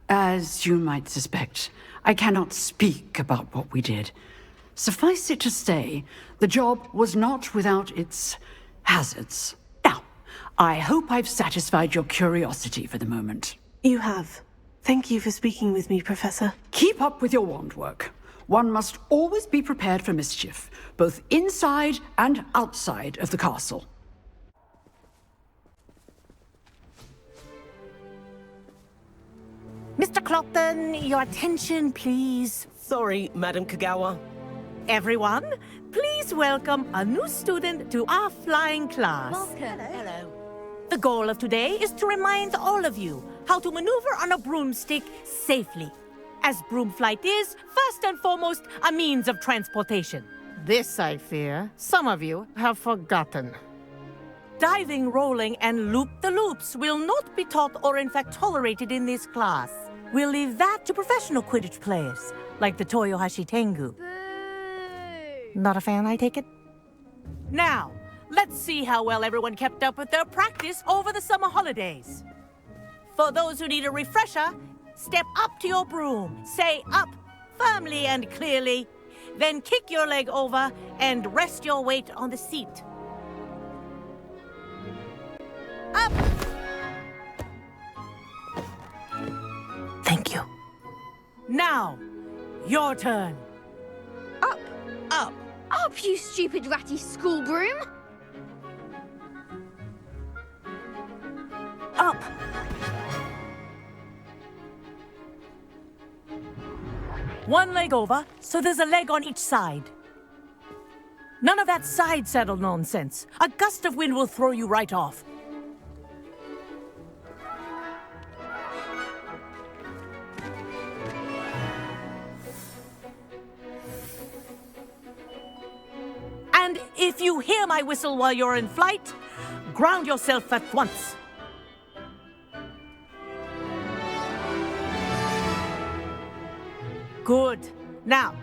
As you might suspect, I cannot speak about what we did. Suffice it to say, the job was not without its hazards. Now, I hope I've satisfied your curiosity for the moment. You have. Thank you for speaking with me, Professor. Keep up with your wand work. One must always be prepared for mischief, both inside and outside of the castle. Mr. Clopton, your attention, please. Sorry, Madam Kagawa. Everyone, please welcome a new student to our flying class. Welcome. Hello. The goal of today is to remind all of you how to maneuver on a broomstick safely, as broom flight is, first and foremost, a means of transportation. This, I fear, some of you have forgotten. Diving, rolling, and loop-the-loops will not be taught or in fact tolerated in this class. We'll leave that to professional Quidditch players, like the Toyohashi Tengu. Not a fan, I take it? Now, let's see how well everyone kept up with their practice over the summer holidays. For those who need a refresher, step up to your broom, say up firmly and clearly, then kick your leg over and rest your weight on the seat. Up! Thank you. Now, your turn. Up! Up! Up, you stupid ratty school broom! Up! One leg over, so there's a leg on each side. None of that side saddle nonsense. A gust of wind will throw you right off. And if you hear my whistle while you're in flight, ground yourself at once. Good. Now,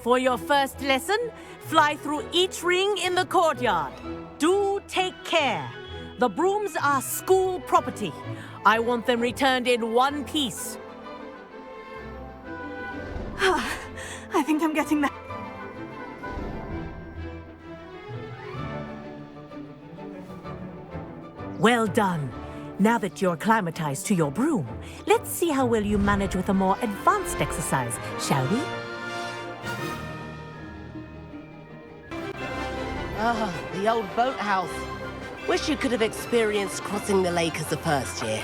for your first lesson, fly through each ring in the courtyard. Do take care. The brooms are school property. I want them returned in one piece. I think I'm getting that. Well done. Now that you're acclimatized to your broom, let's see how well you manage with a more advanced exercise, shall we? Ah, the old boathouse. Wish you could have experienced crossing the lake as a first year.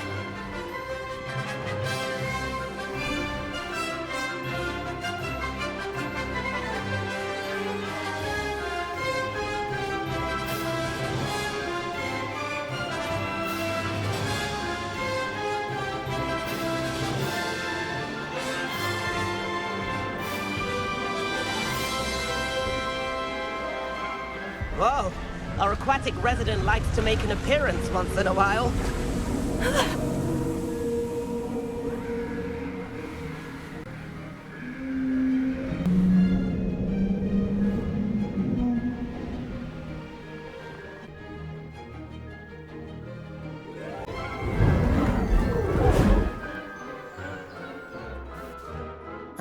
Whoa, our aquatic resident likes to make an appearance once in a while.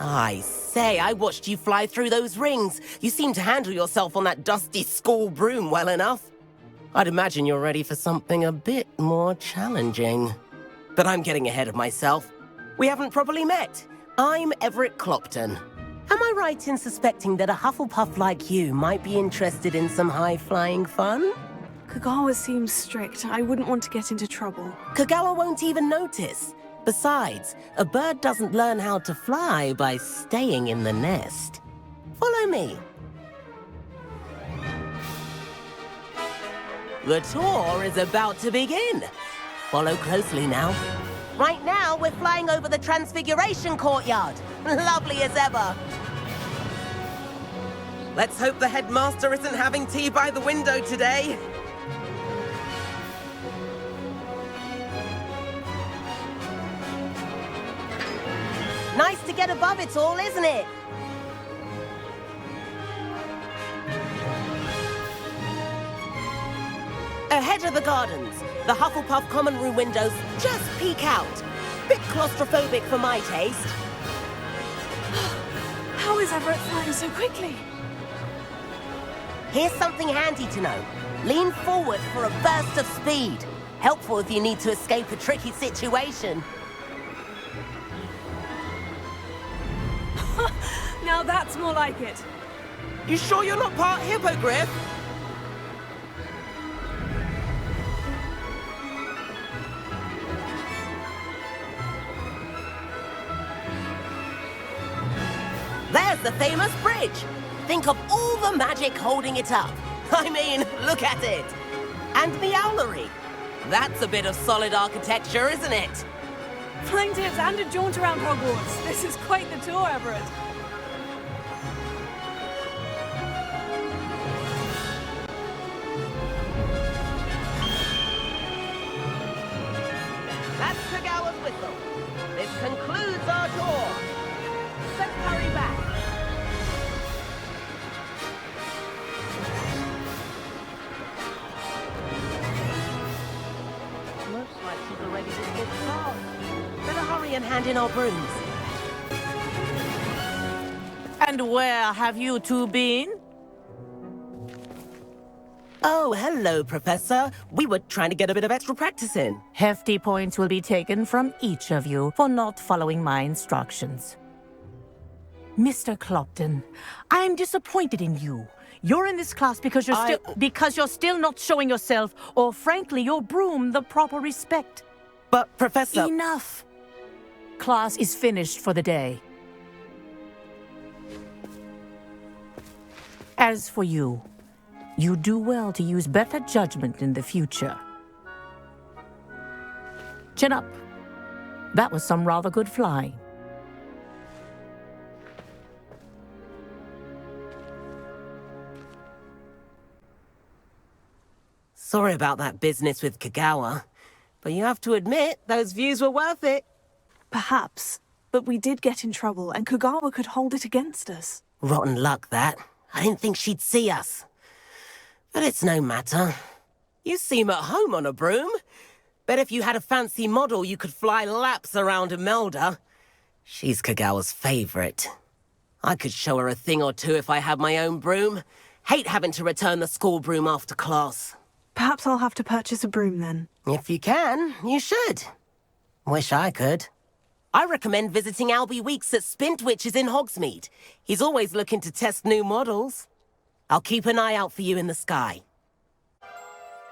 I say, I watched you fly through those rings. You seem to handle yourself on that dusty school broom well enough. I'd imagine you're ready for something a bit more challenging. But I'm getting ahead of myself. We haven't properly met. I'm Everett Clopton. Am I right in suspecting that a Hufflepuff like you might be interested in some high-flying fun? Kagawa seems strict. I wouldn't want to get into trouble. Kagawa won't even notice. Besides, a bird doesn't learn how to fly by staying in the nest. Follow me. The tour is about to begin. Follow closely now. Right now, we're flying over the Transfiguration Courtyard. Lovely as ever. Let's hope the headmaster isn't having tea by the window today. Nice to get above it all, isn't it? Ahead of the gardens, the Hufflepuff common room windows just peek out. Bit claustrophobic for my taste. How is Everett flying so quickly? Here's something handy to know. Lean forward for a burst of speed. Helpful if you need to escape a tricky situation. Now that's more like it. You sure you're not part hippogriff? There's the famous bridge. Think of all the magic holding it up. I mean, look at it. And the owlery. That's a bit of solid architecture, isn't it? Flying tips and a jaunt around Hogwarts. This is quite the tour, Everett. That's Kagawa's whistle. This concludes our tour. Let's hurry back. Looks like she's already dismissed class. Better hurry and hand in our brooms. And where have you two been? Oh, hello, Professor. We were trying to get a bit of extra practice in. Hefty points will be taken from each of you for not following my instructions. Mr. Clopton, I am disappointed in you. You're in this class because you're still not showing yourself, or frankly, your broom the proper respect. But, Professor... Enough! Class is finished for the day. As for you, you do well to use better judgment in the future. Chin up. That was some rather good flying. Sorry about that business with Kagawa, but you have to admit, those views were worth it. Perhaps, but we did get in trouble, and Kagawa could hold it against us. Rotten luck, that. I didn't think she'd see us. But it's no matter. You seem at home on a broom. Bet if you had a fancy model, you could fly laps around Imelda. She's Kagawa's favorite. I could show her a thing or two if I had my own broom. Hate having to return the school broom after class. Perhaps I'll have to purchase a broom then. If you can, you should. Wish I could. I recommend visiting Albie Weeks at Spintwitches in Hogsmeade. He's always looking to test new models. I'll keep an eye out for you in the sky.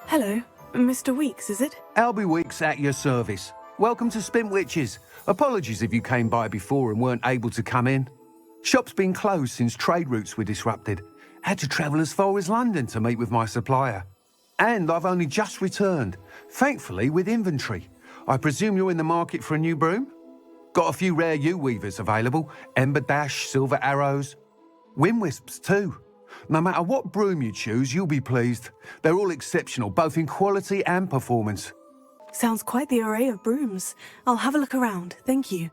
Hello, Mr. Weeks, is it? Albie Weeks at your service. Welcome to Spintwitches. Apologies if you came by before and weren't able to come in. Shop's been closed since trade routes were disrupted. Had to travel as far as London to meet with my supplier. And I've only just returned, thankfully with inventory. I presume you're in the market for a new broom? Got a few rare yew weavers available, Ember Dash, Silver Arrows, Wind Wisps too. No matter what broom you choose, you'll be pleased. They're all exceptional, both in quality and performance. Sounds quite the array of brooms. I'll have a look around, thank you.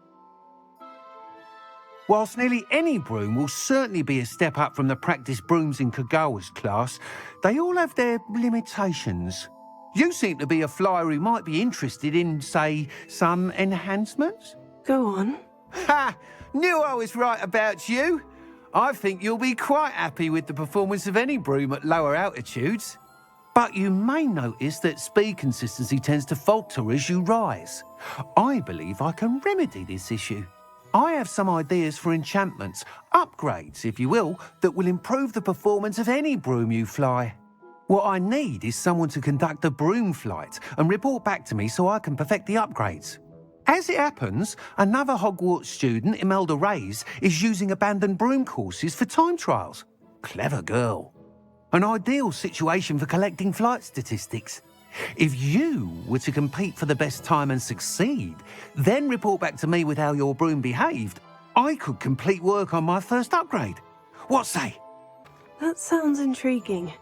Whilst nearly any broom will certainly be a step up from the practice brooms in Kagawa's class, they all have their limitations. You seem to be a flyer who might be interested in, say, some enhancements? Go on. Ha! Knew I was right about you. I think you'll be quite happy with the performance of any broom at lower altitudes. But you may notice that speed consistency tends to falter as you rise. I believe I can remedy this issue. I have some ideas for enchantments, upgrades, if you will, that will improve the performance of any broom you fly. What I need is someone to conduct a broom flight and report back to me so I can perfect the upgrades. As it happens, another Hogwarts student, Imelda Reyes, is using abandoned broom courses for time trials. Clever girl. An ideal situation for collecting flight statistics. If you were to compete for the best time and succeed, then report back to me with how your broom behaved, I could complete work on my first upgrade. What say? That sounds intriguing.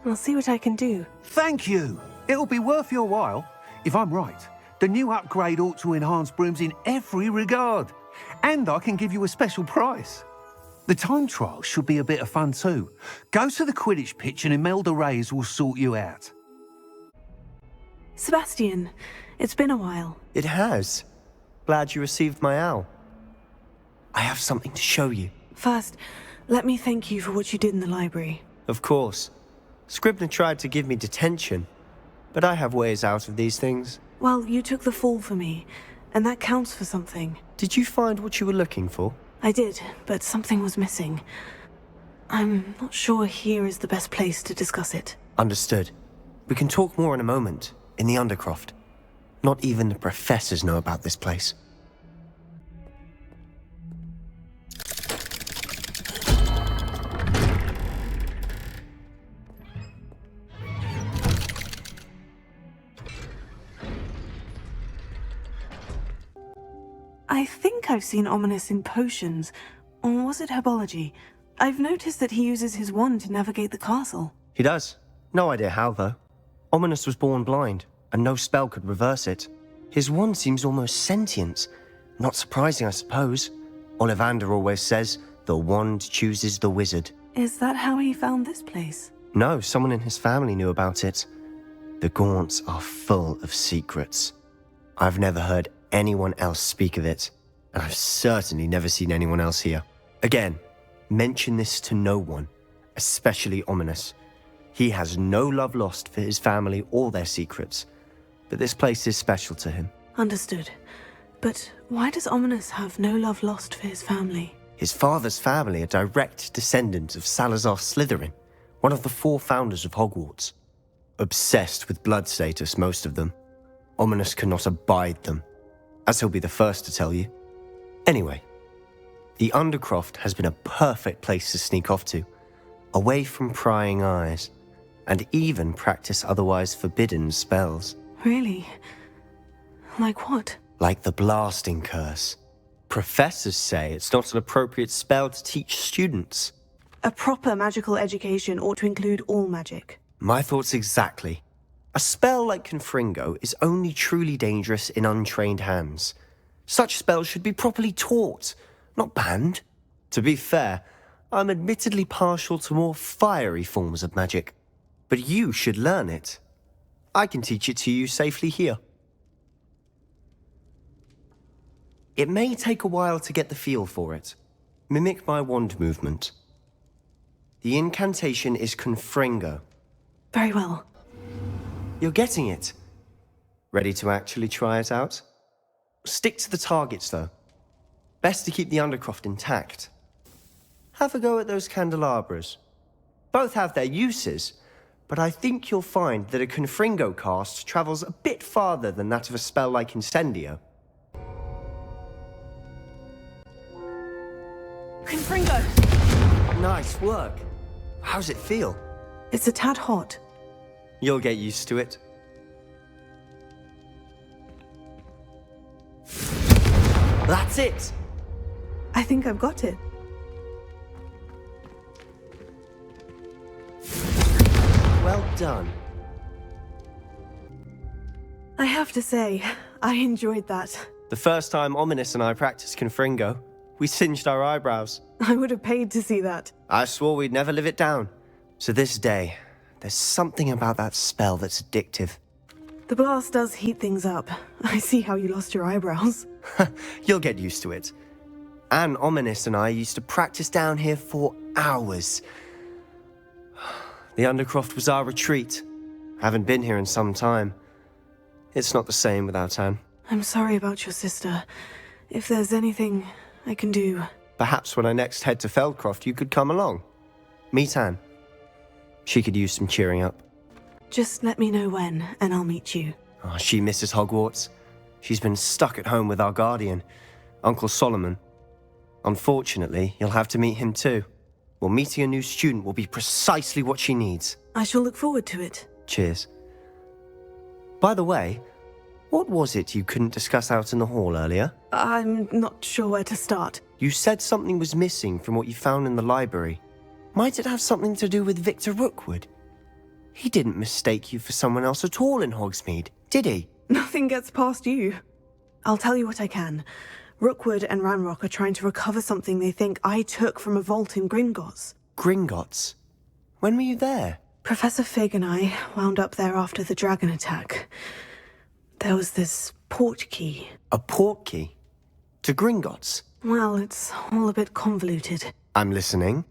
I'll see what I can do. Thank you. It'll be worth your while. If I'm right, the new upgrade ought to enhance brooms in every regard. And I can give you a special price. The time trial should be a bit of fun too. Go to the Quidditch pitch and Imelda Reyes will sort you out. Sebastian, it's been a while. It has. Glad you received my owl. I have something to show you. First, let me thank you for what you did in the library. Of course. Scribner tried to give me detention, but I have ways out of these things. Well, you took the fall for me, and that counts for something. Did you find what you were looking for? I did, but something was missing. I'm not sure here is the best place to discuss it. Understood. We can talk more in a moment, in the Undercroft. Not even the professors know about this place. I think I've seen Ominous in potions, or was it herbology? I've noticed that he uses his wand to navigate the castle. He does. No idea how, though. Ominous was born blind, and no spell could reverse it. His wand seems almost sentient. Not surprising, I suppose. Ollivander always says, the wand chooses the wizard. Is that how he found this place? No, someone in his family knew about it. The Gaunts are full of secrets. I've never heard anyone else speak of it, and I've certainly never seen anyone else here. Again, mention this to no one, especially Ominous. He has no love lost for his family or their secrets, but this place is special to him. Understood. But why does Ominous have no love lost for his family? His father's family are direct descendants of Salazar Slytherin, one of the 4 founders of Hogwarts. Obsessed with blood status, most of them. Ominous cannot abide them, as he'll be the first to tell you. Anyway, the Undercroft has been a perfect place to sneak off to, away from prying eyes, and even practice otherwise forbidden spells. Really? Like what? Like the blasting curse. Professors say it's not an appropriate spell to teach students. A proper magical education ought to include all magic. My thoughts exactly. A spell like Confringo is only truly dangerous in untrained hands. Such spells should be properly taught, not banned. To be fair, I'm admittedly partial to more fiery forms of magic. But you should learn it. I can teach it to you safely here. It may take a while to get the feel for it. Mimic my wand movement. The incantation is Confringo. Very well. You're getting it. Ready to actually try it out? Stick to the targets, though. Best to keep the Undercroft intact. Have a go at those candelabras. Both have their uses, but I think you'll find that a Confringo cast travels a bit farther than that of a spell like Incendio. Confringo! Nice work. How's it feel? It's a tad hot. You'll get used to it. That's it! I think I've got it. Well done. I have to say, I enjoyed that. The first time Ominous and I practiced Confringo, we singed our eyebrows. I would have paid to see that. I swore we'd never live it down. To this day, there's something about that spell that's addictive. The blast does heat things up. I see how you lost your eyebrows. You'll get used to it. Anne, Ominous and I used to practice down here for hours. The Undercroft was our retreat. Haven't been here in some time. It's not the same without Anne. I'm sorry about your sister. If there's anything I can do... Perhaps when I next head to Feldcroft, you could come along. Meet Anne. She could use some cheering up. Just let me know when, and I'll meet you. Oh, she misses Hogwarts. She's been stuck at home with our guardian, Uncle Solomon. Unfortunately, you'll have to meet him too. Well, meeting a new student will be precisely what she needs. I shall look forward to it. Cheers. By the way, what was it you couldn't discuss out in the hall earlier? I'm not sure where to start. You said something was missing from what you found in the library. Might it have something to do with Victor Rookwood? He didn't mistake you for someone else at all in Hogsmeade, did he? Nothing gets past you. I'll tell you what I can. Rookwood and Ranrock are trying to recover something they think I took from a vault in Gringotts. Gringotts? When were you there? Professor Fig and I wound up there after the dragon attack. There was this port key. A port key? To Gringotts? Well, it's all a bit convoluted. I'm listening.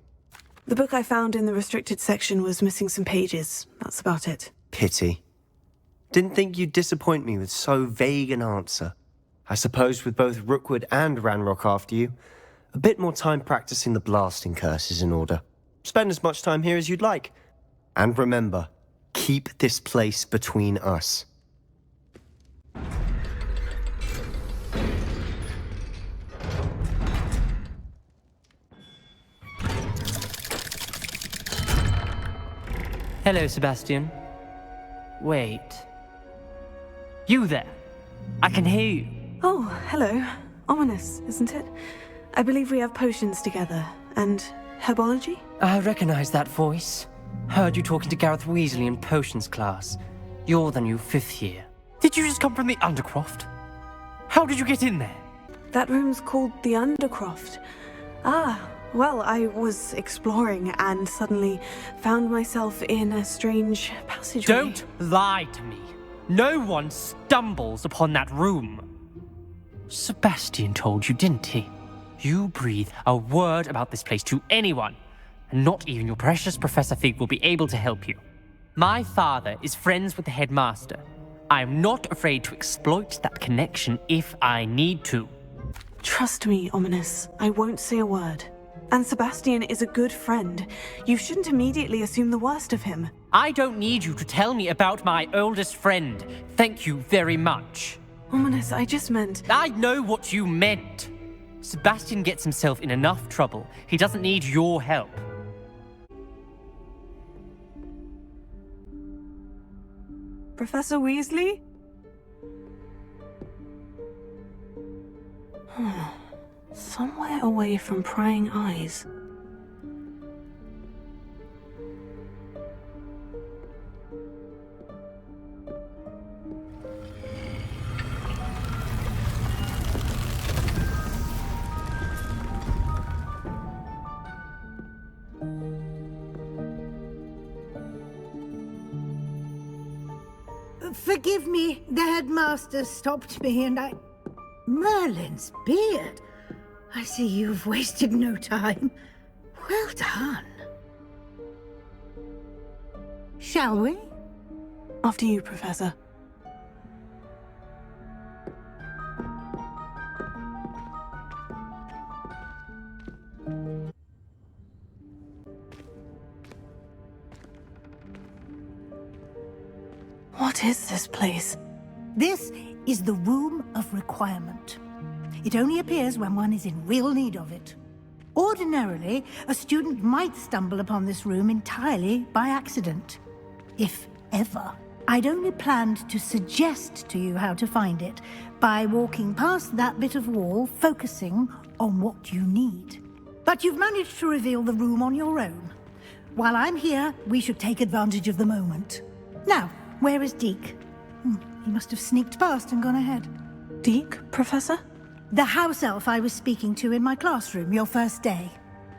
The book I found in the restricted section was missing some pages. That's about it. Pity. Didn't think you'd disappoint me with so vague an answer. I suppose with both Rookwood and Ranrock after you, a bit more time practicing the blasting curse is in order. Spend as much time here as you'd like. And remember, keep this place between us. Hello, Sebastian. Wait. You there? I can hear you. Oh, hello. Ominous, isn't it? I believe we have potions together. And herbology? I recognize that voice. Heard you talking to Gareth Weasley in potions class. You're the new 5th year. Did you just come from the Undercroft? How did you get in there? That room's called the Undercroft. Ah, well, I was exploring and suddenly found myself in a strange passageway. Don't lie to me. No one stumbles upon that room. Sebastian told you, didn't he? You breathe a word about this place to anyone, and not even your precious Professor Fig will be able to help you. My father is friends with the headmaster. I am not afraid to exploit that connection if I need to. Trust me, Ominous. I won't say a word. And Sebastian is a good friend. You shouldn't immediately assume the worst of him. I don't need you to tell me about my oldest friend. Thank you very much. Ominous, I just meant... I know what you meant. Sebastian gets himself in enough trouble. He doesn't need your help. Professor Weasley? Somewhere away from prying eyes. Forgive me, the headmaster stopped me and I... Merlin's beard. I see you've wasted no time. Well done. Shall we? After you, Professor. What is this place? This is the Room of Requirement. It only appears when one is in real need of it. Ordinarily, a student might stumble upon this room entirely by accident. If ever. I'd only planned to suggest to you how to find it by walking past that bit of wall, focusing on what you need. But you've managed to reveal the room on your own. While I'm here, we should take advantage of the moment. Now, where is Deke? He must have sneaked past and gone ahead. Deke, Professor? The house elf I was speaking to in my classroom your first day.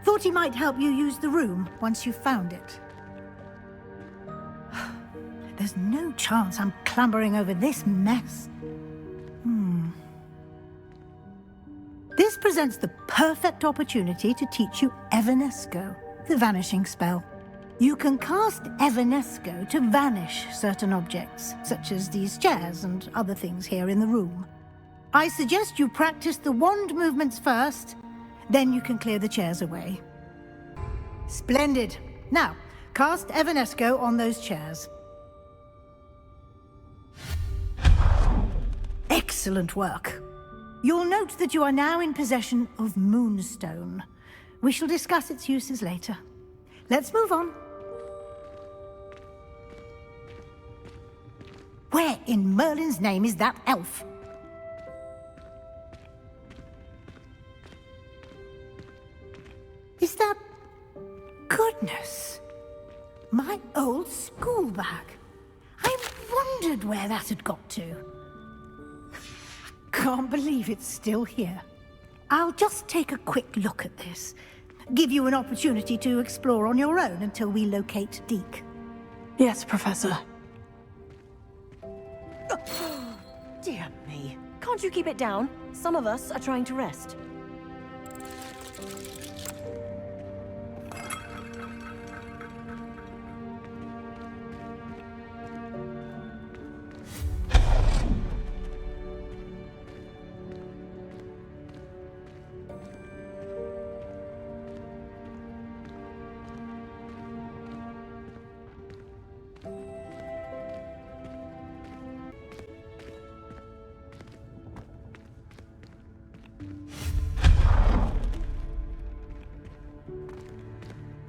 Thought he might help you use the room once you found it. There's no chance I'm clambering over this mess. This presents the perfect opportunity to teach you Evanesco, the vanishing spell. You can cast Evanesco to vanish certain objects, such as these chairs and other things here in the room. I suggest you practice the wand movements first, then you can clear the chairs away. Splendid. Now, cast Evanesco on those chairs. Excellent work. You'll note that you are now in possession of Moonstone. We shall discuss its uses later. Let's move on. Where in Merlin's name is that elf? Is that... Goodness! My old school bag. I wondered where that had got to. Can't believe it's still here. I'll just take a quick look at this. Give you an opportunity to explore on your own until we locate Deke. Yes, Professor. Dear me. Can't you keep it down? Some of us are trying to rest.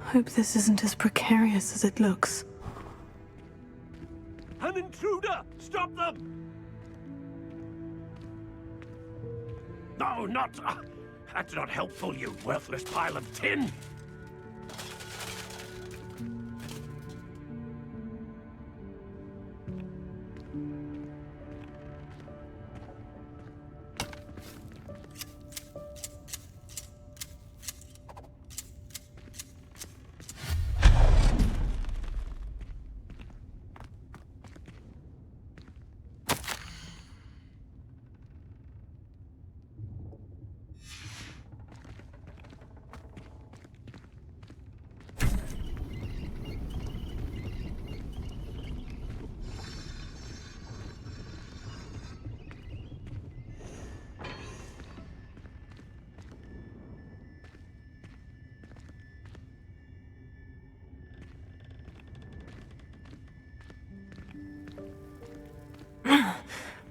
Hope this isn't as precarious as it looks. An intruder! Stop them! No, not... that's not helpful, you worthless pile of tin!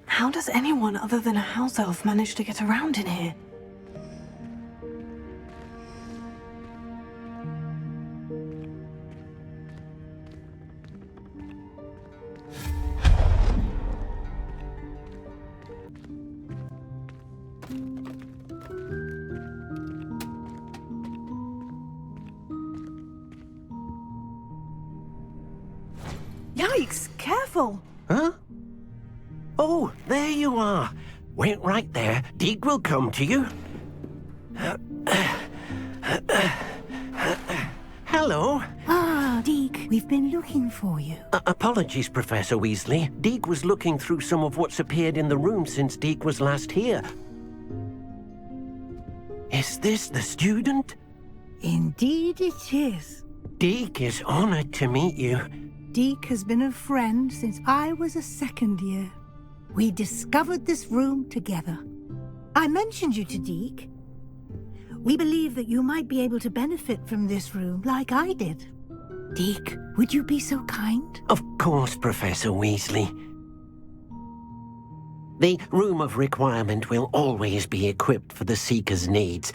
How does anyone other than a house elf manage to get around in here? Yikes! Careful! Huh? Oh, there you are. Wait right there. Deke will come to you. Hello. Ah, Deke, we've been looking for you. Apologies, Professor Weasley. Deke was looking through some of what's appeared in the room since Deke was last here. Is this the student? Indeed it is. Deke is honored to meet you. Deke has been a friend since I was a second year. We discovered this room together. I mentioned you to Deke. We believe that you might be able to benefit from this room like I did. Deke, would you be so kind? Of course, Professor Weasley. The Room of Requirement will always be equipped for the Seeker's needs.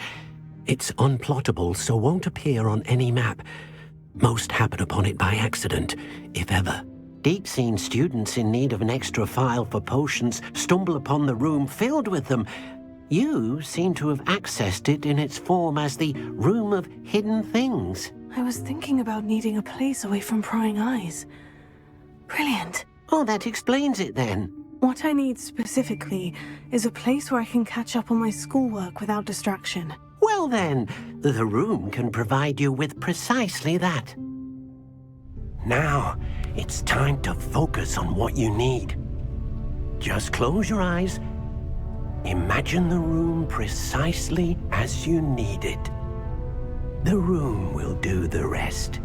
It's unplottable, so won't appear on any map. Most happen upon it by accident, if ever. Deke's seen students in need of an extra file for potions stumble upon the room filled with them. You seem to have accessed it in its form as the Room of Hidden Things. I was thinking about needing a place away from prying eyes. Brilliant. Oh, that explains it then. What I need specifically is a place where I can catch up on my schoolwork without distraction. Well then, the room can provide you with precisely that. Now, it's time to focus on what you need. Just close your eyes. Imagine the room precisely as you need it. The room will do the rest.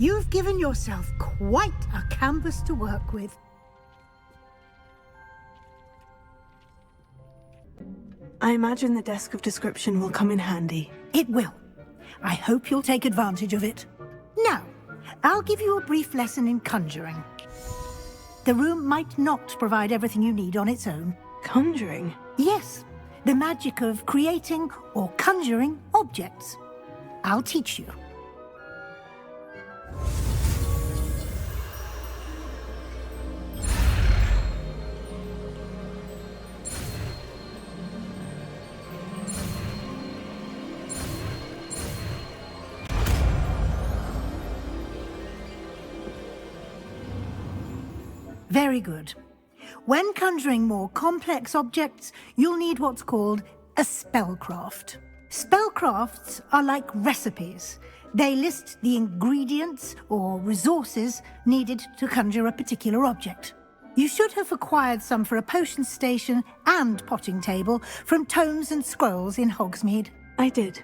You've given yourself quite a canvas to work with. I imagine the desk of description will come in handy. It will. I hope you'll take advantage of it. Now, I'll give you a brief lesson in conjuring. The room might not provide everything you need on its own. Conjuring? Yes, the magic of creating or conjuring objects. I'll teach you. Very good. When conjuring more complex objects, you'll need what's called a spellcraft. Spellcrafts are like recipes. They list the ingredients or resources needed to conjure a particular object. You should have acquired some for a potion station and potting table from tomes and scrolls in Hogsmeade. I did.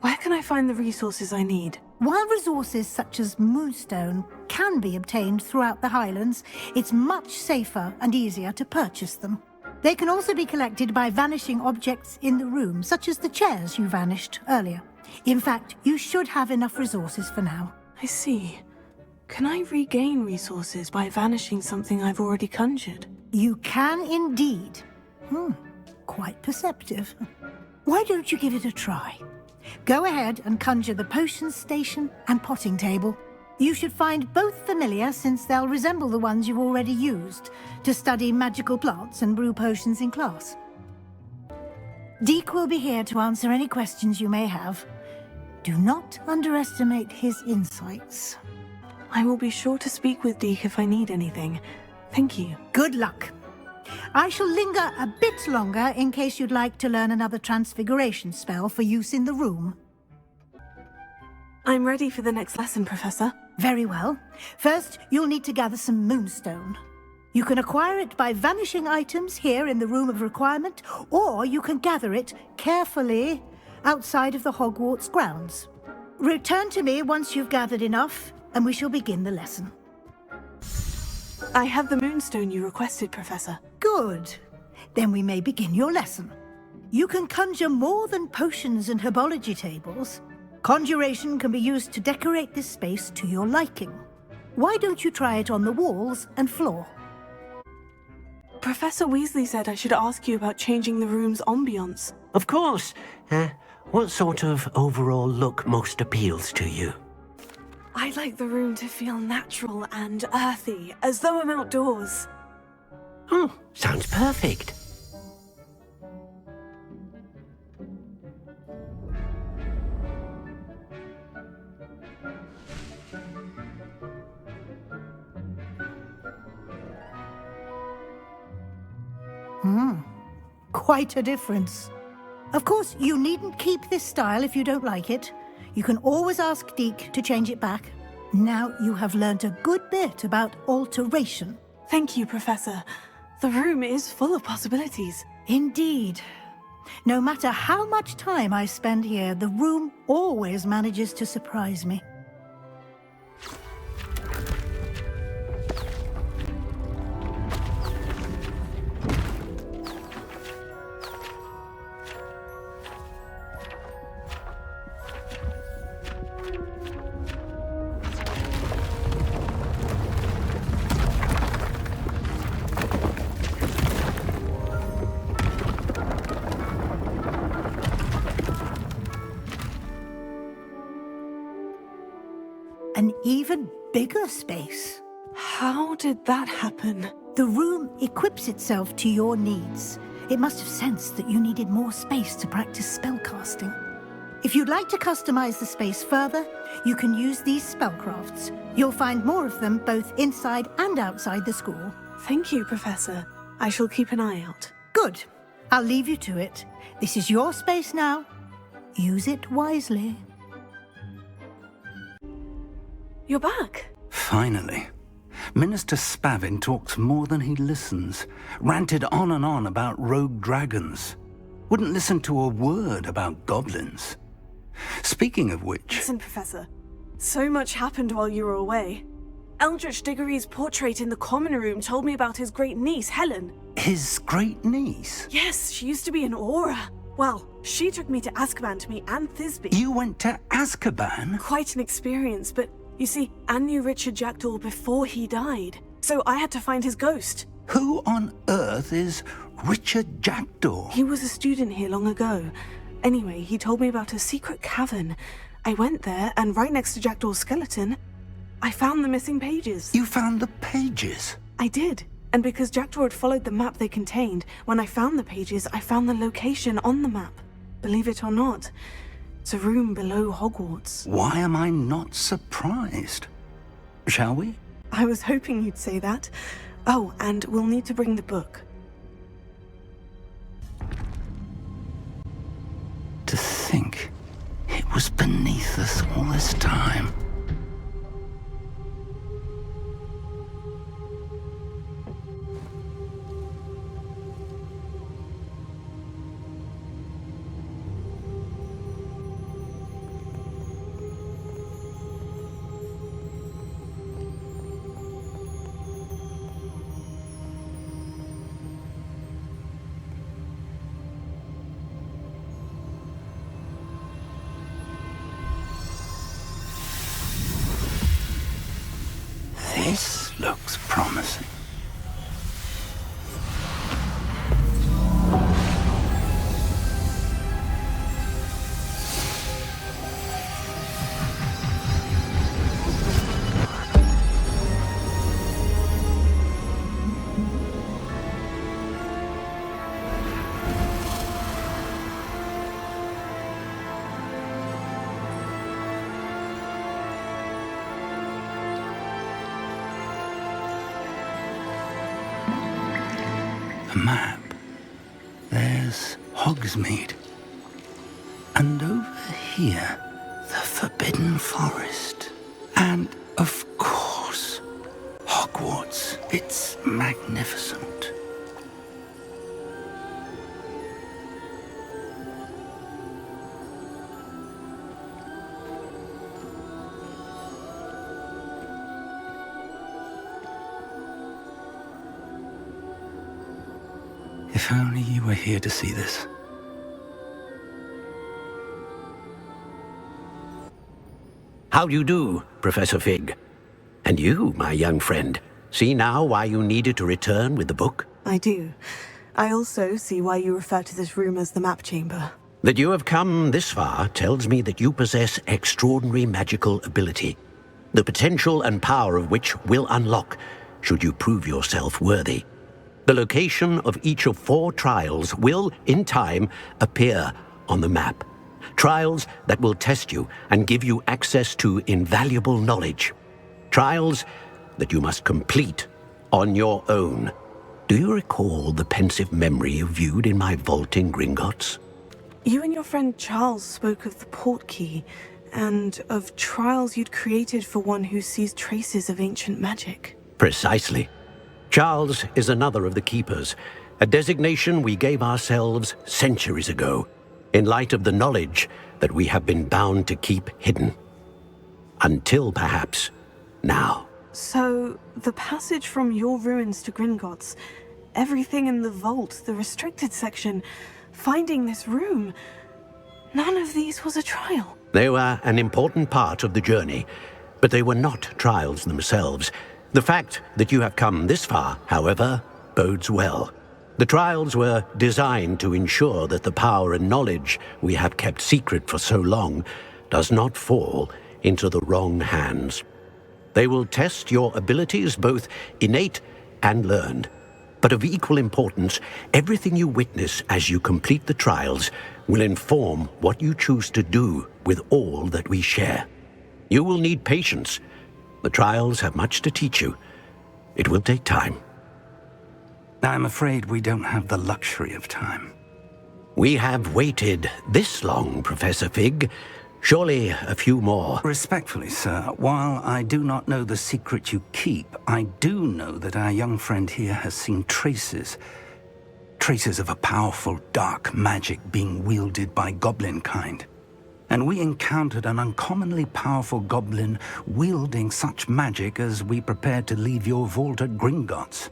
Where can I find the resources I need? While resources such as moonstone can be obtained throughout the Highlands, it's much safer and easier to purchase them. They can also be collected by vanishing objects in the room, such as the chairs you vanished earlier. In fact, you should have enough resources for now. I see. Can I regain resources by vanishing something I've already conjured? You can indeed. Quite perceptive. Why don't you give it a try? Go ahead and conjure the potion station and potting table. You should find both familiar, since they'll resemble the ones you've already used to study magical plants and brew potions in class. Deek will be here to answer any questions you may have. Do not underestimate his insights. I will be sure to speak with Deek if I need anything. Thank you. Good luck. I shall linger a bit longer in case you'd like to learn another transfiguration spell for use in the room. I'm ready for the next lesson, Professor. Very well. First, you'll need to gather some moonstone. You can acquire it by vanishing items here in the Room of Requirement, or you can gather it carefully outside of the Hogwarts grounds. Return to me once you've gathered enough, and we shall begin the lesson. I have the moonstone you requested, Professor. Good. Then we may begin your lesson. You can conjure more than potions and herbology tables. Conjuration can be used to decorate this space to your liking. Why don't you try it on the walls and floor? Professor Weasley said I should ask you about changing the room's ambience. Of course. What sort of overall look most appeals to you? I'd like the room to feel natural and earthy, as though I'm outdoors. Sounds perfect. Quite a difference. Of course, you needn't keep this style if you don't like it. You can always ask Deek to change it back. Now you have learnt a good bit about alteration. Thank you, Professor. The room is full of possibilities. Indeed. No matter how much time I spend here, the room always manages to surprise me. even bigger space. How did that happen? The room equips itself to your needs. It must have sensed that you needed more space to practice spellcasting. If you'd like to customize the space further, you can use these spellcrafts. You'll find more of them both inside and outside the school. Thank you, Professor. I shall keep an eye out. Good. I'll leave you to it. This is your space now. Use it wisely. You're back. Finally. Minister Spavin talks more than he listens. Ranted on and on about rogue dragons. Wouldn't listen to a word about goblins. Speaking of which... Listen, Professor. So much happened while you were away. Eldritch Diggory's portrait in the common room told me about his great niece, Helen. His great niece? Yes, she used to be an Aura. Well, she took me to Azkaban to meet Anne Thisbe. You went to Azkaban? Quite an experience, but you see, Anne knew Richard Jackdaw before he died. So I had to find his ghost. Who on earth is Richard Jackdaw? He was a student here long ago. Anyway, he told me about a secret cavern. I went there, and right next to Jackdaw's skeleton, I found the missing pages. You found the pages? I did. And because Jackdaw had followed the map they contained, when I found the pages, I found the location on the map. Believe it or not, it's a room below Hogwarts. Why am I not surprised? Shall we? I was hoping you'd say that. Oh, and we'll need to bring the book. To think it was beneath us all this time. This looks promising. Map. There's Hogsmeade. And over here, the Forbidden Forest. And, of course, Hogwarts. It's magnificent. If only you were here to see this. How do you do, Professor Fig? And you, my young friend, see now why you needed to return with the book? I do. I also see why you refer to this room as the map chamber. That you have come this far tells me that you possess extraordinary magical ability, the potential and power of which will unlock should you prove yourself worthy. The location of each of 4 trials will, in time, appear on the map. Trials that will test you and give you access to invaluable knowledge. Trials that you must complete on your own. Do you recall the pensive memory you viewed in my vault in Gringotts? You and your friend Charles spoke of the portkey, and of trials you'd created for one who sees traces of ancient magic. Precisely. Charles is another of the Keepers, a designation we gave ourselves centuries ago, in light of the knowledge that we have been bound to keep hidden. Until, perhaps, now. So, the passage from your ruins to Gringotts, everything in the vault, the restricted section, finding this room, none of these was a trial. They were an important part of the journey, but they were not trials themselves. The fact that you have come this far, however, bodes well. The trials were designed to ensure that the power and knowledge we have kept secret for so long does not fall into the wrong hands. They will test your abilities, both innate and learned. But of equal importance, everything you witness as you complete the trials will inform what you choose to do with all that we share. You will need patience. The trials have much to teach you. It will take time. I'm afraid we don't have the luxury of time. We have waited this long, Professor Fig. Surely a few more. Respectfully, sir, while I do not know the secret you keep, I do know that our young friend here has seen traces of a powerful dark magic being wielded by goblin kind. And we encountered an uncommonly powerful goblin wielding such magic as we prepared to leave your vault at Gringotts.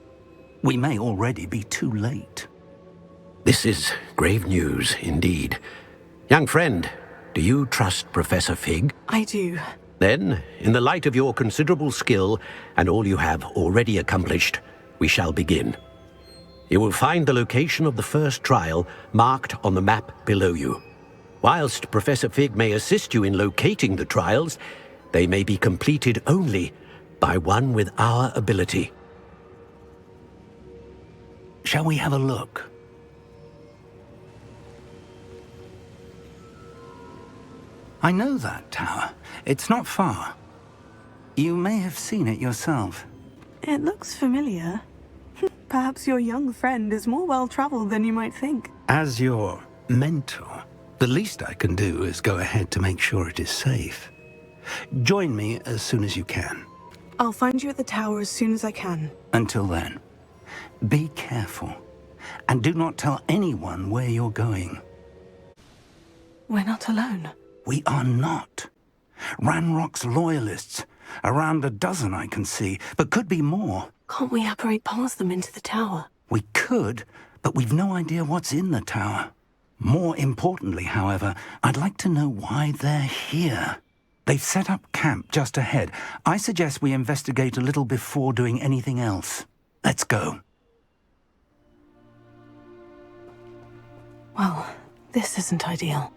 We may already be too late. This is grave news indeed. Young friend, do you trust Professor Fig? I do. Then, in the light of your considerable skill and all you have already accomplished, we shall begin. You will find the location of the first trial marked on the map below you. Whilst Professor Fig may assist you in locating the trials, they may be completed only by one with our ability. Shall we have a look? I know that tower. It's not far. You may have seen it yourself. It looks familiar. Perhaps your young friend is more well-traveled than you might think. As your mentor, the least I can do is go ahead to make sure it is safe. Join me as soon as you can. I'll find you at the tower as soon as I can. Until then, be careful. And do not tell anyone where you're going. We're not alone. We are not. Ranrock's loyalists. Around a dozen I can see, but could be more. Can't we apparate past them into the tower? We could, but we've no idea what's in the tower. More importantly, however, I'd like to know why they're here. They've set up camp just ahead. I suggest we investigate a little before doing anything else. Let's go. Well, this isn't ideal.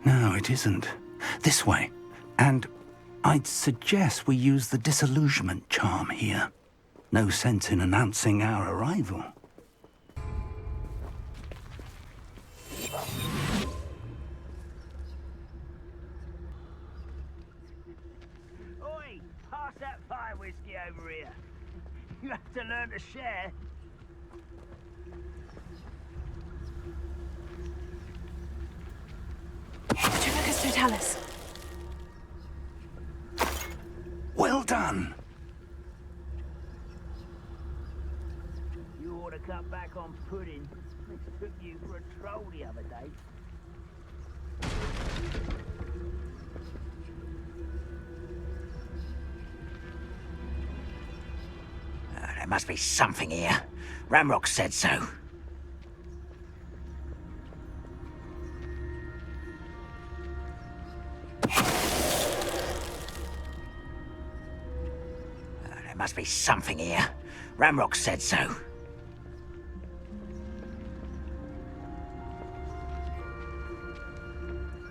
No, it isn't. This way. And I'd suggest we use the disillusionment charm here. No sense in announcing our arrival. Oi! Pass that fire whiskey over here. You have to learn to share. Trivicus Totalis. Well done. You ought to cut back on pudding. Took you for a troll the other day. There must be something here. Ramrock said so. There must be something here. Ramrock said so.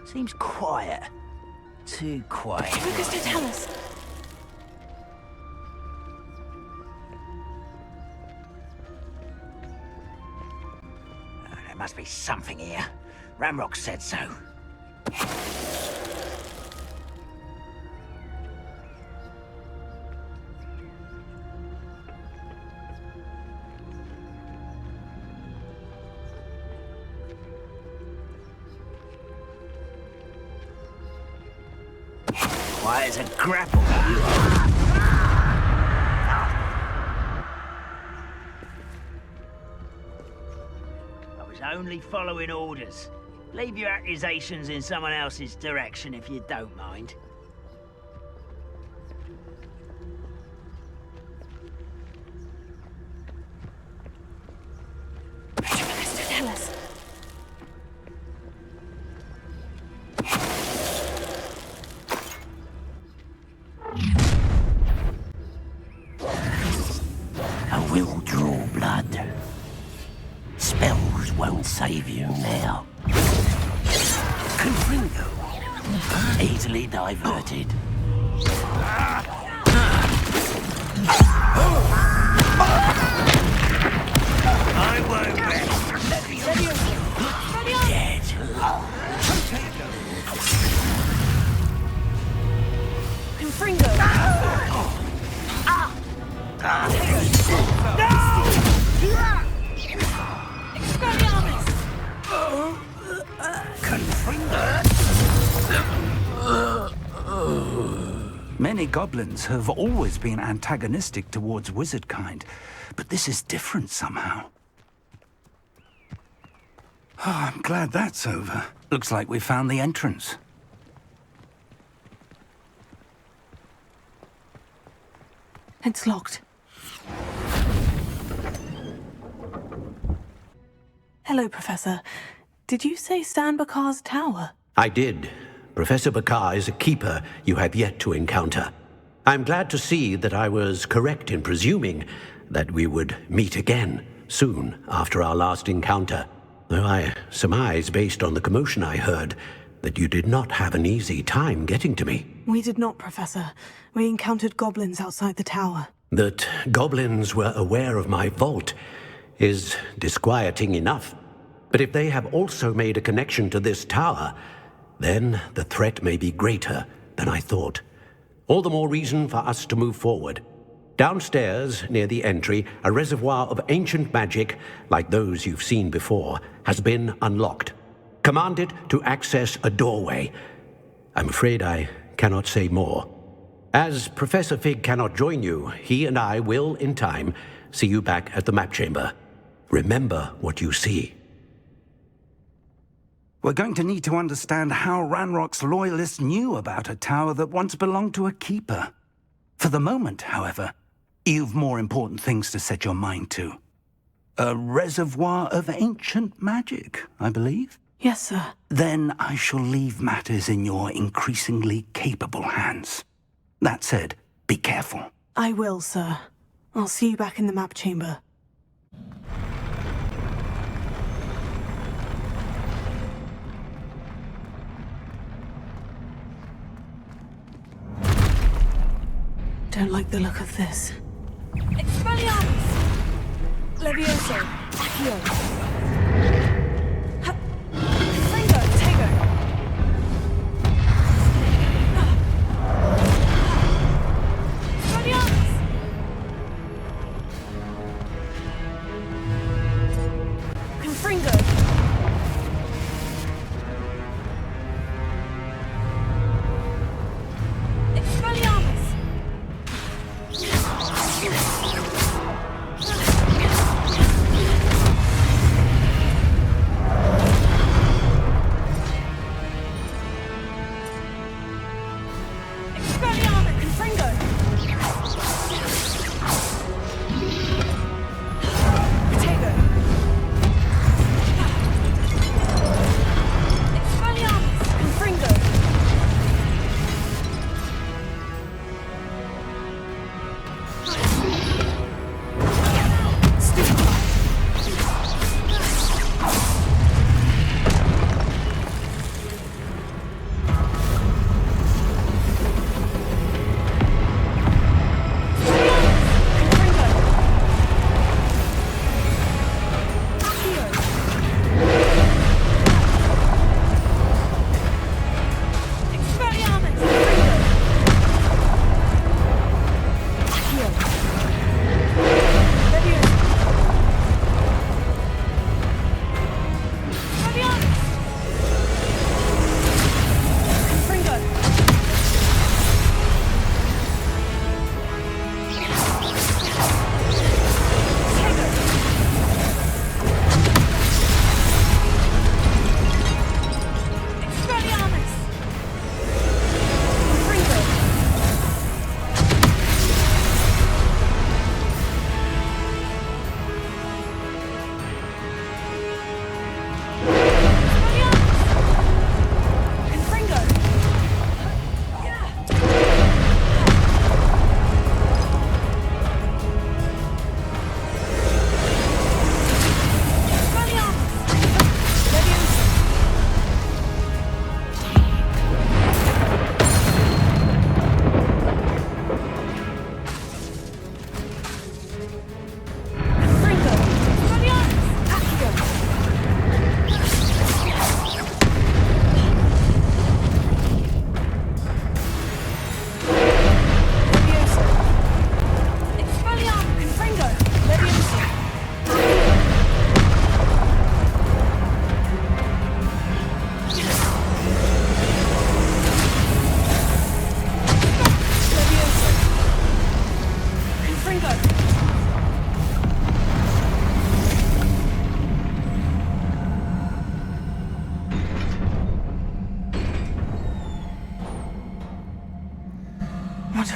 Seems quiet. Too quiet. Trivicus Totalis. There must be something here. Ramrock said so. Why is a grapple? I was only following orders. Leave your accusations in someone else's direction if you don't mind. Trivicus Totalis. I will draw blood. Spells won't save you now. Confringo. Easily diverted. goblins have always been antagonistic towards wizard kind, but this is different somehow. Oh, I'm glad that's over. Looks like we found the entrance. It's locked. Hello, Professor. Did you say Stan Bakar's tower? I did. Professor Bakar is a keeper you have yet to encounter. I'm glad to see that I was correct in presuming that we would meet again soon after our last encounter. Though I surmise, based on the commotion I heard, that you did not have an easy time getting to me. We did not, Professor. We encountered goblins outside the tower. That goblins were aware of my vault is disquieting enough. But if they have also made a connection to this tower, then the threat may be greater than I thought. All the more reason for us to move forward. Downstairs, near the entry, a reservoir of ancient magic, like those you've seen before, has been unlocked. Command it to access a doorway. I'm afraid I cannot say more. As Professor Fig cannot join you, he and I will, in time, see you back at the map chamber. Remember what you see. We're going to need to understand how Ranrock's loyalists knew about a tower that once belonged to a keeper. For the moment, however, you've more important things to set your mind to. A reservoir of ancient magic, I believe? Yes, sir. Then I shall leave matters in your increasingly capable hands. That said, be careful. I will, sir. I'll see you back in the map chamber. Don't like the look of this. Expelliarmus! Levioso! Accio! Fringo! Tego! Expelliarmus! Confringo! Expelliarmus!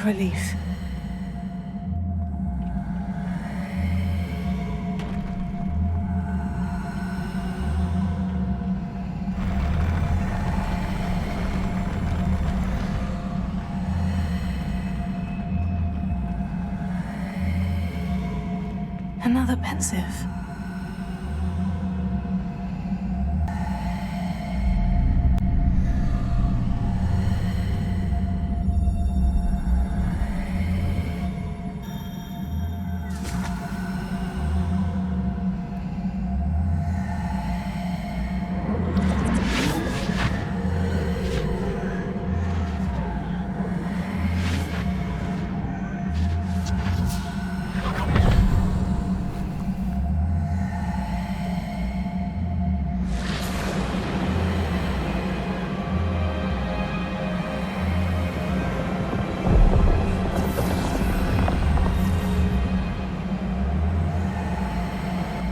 relief. Another pensive.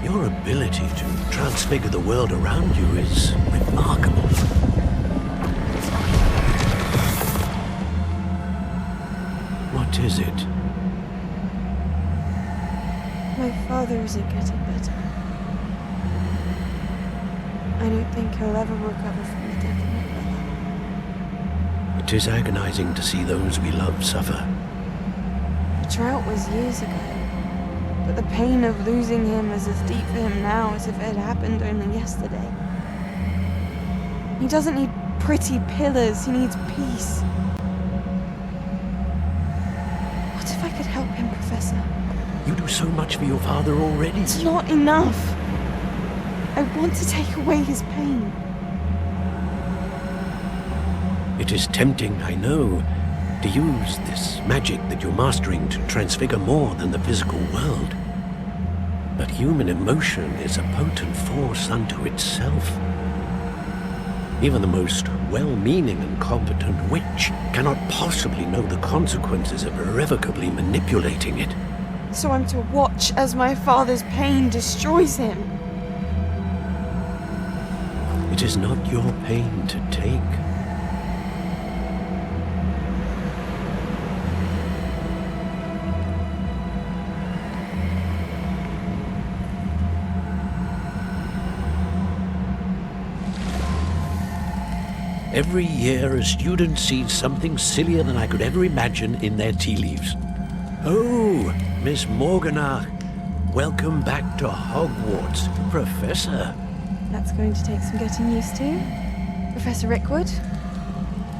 Your ability to transfigure the world around you is remarkable. What is it? My father isn't getting better. I don't think he'll ever recover from the death of my brother. It is agonizing to see those we love suffer. The drought was years ago, but the pain of losing him is as deep for him now as if it had happened only yesterday. He doesn't need pretty pillars, he needs peace. What if I could help him, Professor? You do so much for your father already. It's not enough. I want to take away his pain. It is tempting, I know, to use this magic that you're mastering to transfigure more than the physical world. But human emotion is a potent force unto itself. Even the most well-meaning and competent witch cannot possibly know the consequences of irrevocably manipulating it. So I'm to watch as my father's pain destroys him. It is not your pain to take. Every year, a student sees something sillier than I could ever imagine in their tea leaves. Oh, Miss Morganach, welcome back to Hogwarts, Professor. That's going to take some getting used to. Professor Rickwood?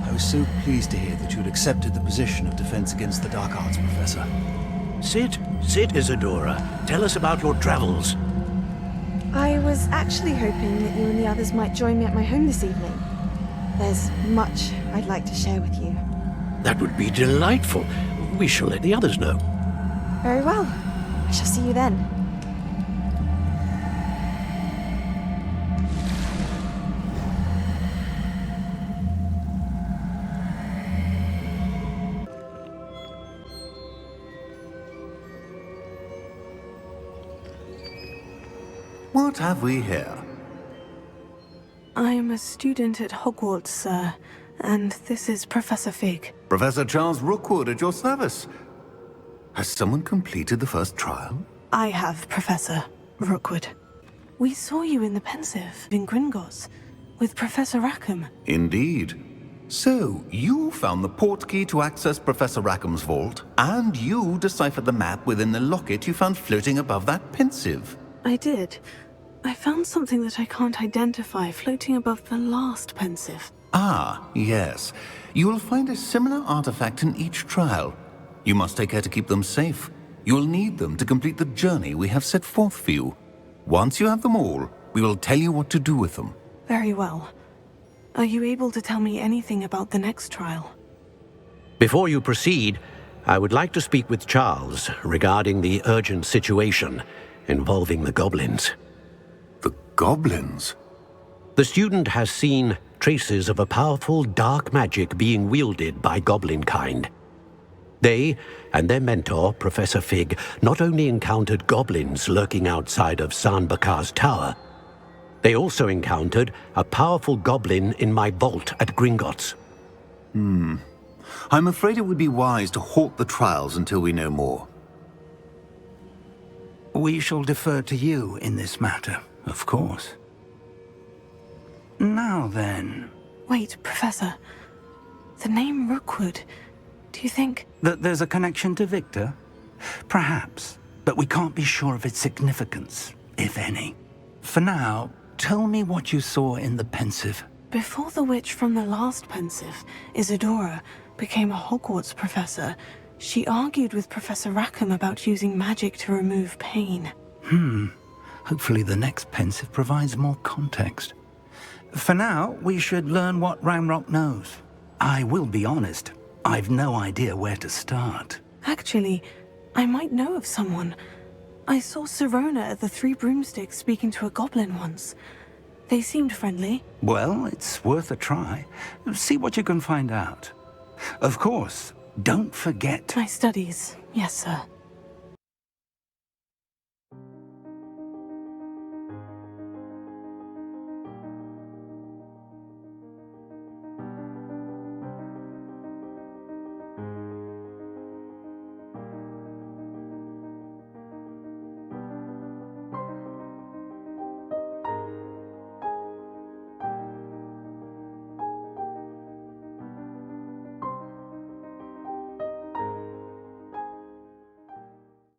I was so pleased to hear that you had accepted the position of Defense Against the Dark Arts, Professor. Sit, Isadora. Tell us about your travels. I was actually hoping that you and the others might join me at my home this evening. There's much I'd like to share with you. That would be delightful. We shall let the others know. Very well. I shall see you then. What have we here? I'm a student at Hogwarts, sir, and this is Professor Fig. Professor Charles Rookwood at your service. Has someone completed the first trial? I have, Professor Rookwood. We saw you in the Pensive in Gringotts with Professor Rackham. Indeed. So, you found the portkey to access Professor Rackham's vault, and you deciphered the map within the locket you found floating above that Pensive. I did. I found something that I can't identify floating above the last Pensive. Ah, yes. You will find a similar artifact in each trial. You must take care to keep them safe. You will need them to complete the journey we have set forth for you. Once you have them all, we will tell you what to do with them. Very well. Are you able to tell me anything about the next trial? Before you proceed, I would like to speak with Charles regarding the urgent situation involving the goblins. The goblins? The student has seen traces of a powerful dark magic being wielded by goblin kind. They and their mentor, Professor Fig, not only encountered goblins lurking outside of San Bakar's tower, they also encountered a powerful goblin in my vault at Gringotts. I'm afraid it would be wise to halt the trials until we know more. We shall defer to you in this matter, of course. Now then... Wait, Professor. The name Rookwood. Do you think... That there's a connection to Victor? Perhaps, but we can't be sure of its significance, if any. For now, tell me what you saw in the Pensive. Before the witch from the last Pensive, Isadora, became a Hogwarts professor, she argued with Professor Rackham about using magic to remove pain. Hopefully the next Pensive provides more context. For now, we should learn what Ranrock knows. I will be honest, I've no idea where to start. Actually, I might know of someone. I saw Sirona at the Three Broomsticks speaking to a goblin once. They seemed friendly. Well, it's worth a try. See what you can find out. Of course, don't forget... My studies, yes, sir.